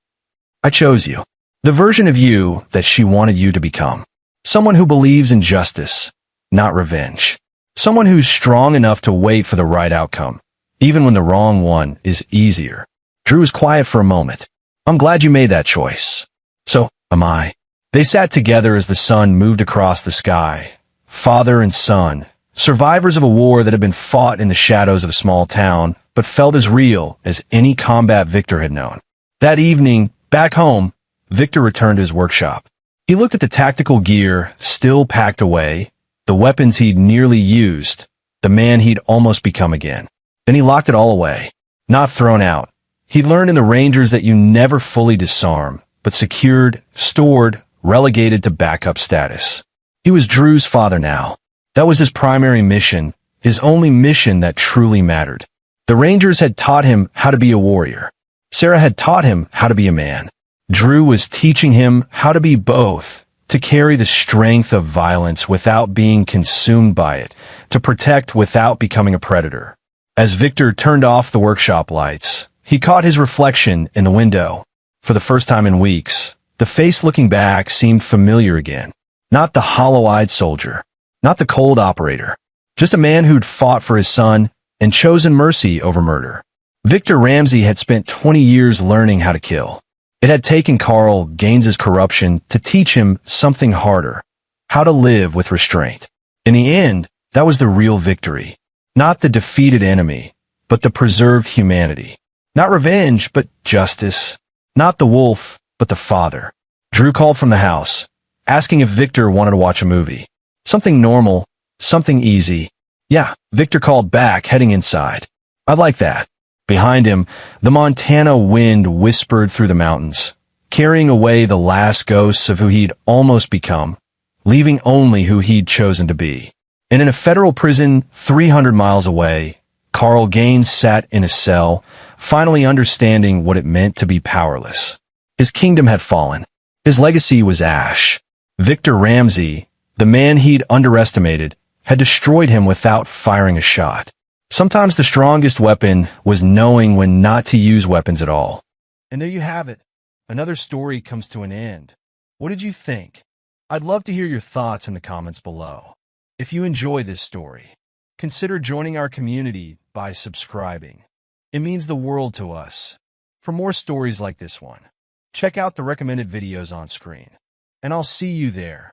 I chose you. The version of you that she wanted you to become. Someone who believes in justice, not revenge. Someone who's strong enough to wait for the right outcome, even when the wrong one is easier." Drew was quiet for a moment. "I'm glad you made that choice. So am I." They sat together as the sun moved across the sky. Father and son, survivors of a war that had been fought in the shadows of a small town, but felt as real as any combat Victor had known. That evening, back home, Victor returned to his workshop. He looked at the tactical gear still packed away, the weapons he'd nearly used, the man he'd almost become again. Then he locked it all away. Not thrown out. He'd learned in the Rangers that you never fully disarm, but secured, stored, relegated to backup status. He was Drew's father now. That was his primary mission, his only mission that truly mattered. The Rangers had taught him how to be a warrior. Sarah had taught him how to be a man. Drew was teaching him how to be both, to carry the strength of violence without being consumed by it, to protect without becoming a predator. As Victor turned off the workshop lights, he caught his reflection in the window. For the first time in weeks, the face looking back seemed familiar again. Not the hollow-eyed soldier, not the cold operator, just a man who'd fought for his son and chosen mercy over murder. Victor Ramsey had spent 20 years learning how to kill. It had taken Carl Gaines's corruption to teach him something harder, how to live with restraint. In the end, that was the real victory. Not the defeated enemy, but the preserved humanity. Not revenge, but justice. Not the wolf, but the father. Drew called from the house, asking if Victor wanted to watch a movie. Something normal, something easy. Yeah, Victor called back, heading inside. "I'd like that." Behind him, the Montana wind whispered through the mountains, carrying away the last ghosts of who he'd almost become, leaving only who he'd chosen to be. And in a federal prison 300 miles away, Carl Gaines sat in a cell, finally understanding what it meant to be powerless. His kingdom had fallen. His legacy was ash. Victor Ramsey, the man he'd underestimated, had destroyed him without firing a shot. Sometimes the strongest weapon was knowing when not to use weapons at all. And there you have it. Another story comes to an end. What did you think? I'd love to hear your thoughts in the comments below. If you enjoy this story, consider joining our community by subscribing. It means the world to us. For more stories like this one, check out the recommended videos on screen. And I'll see you there.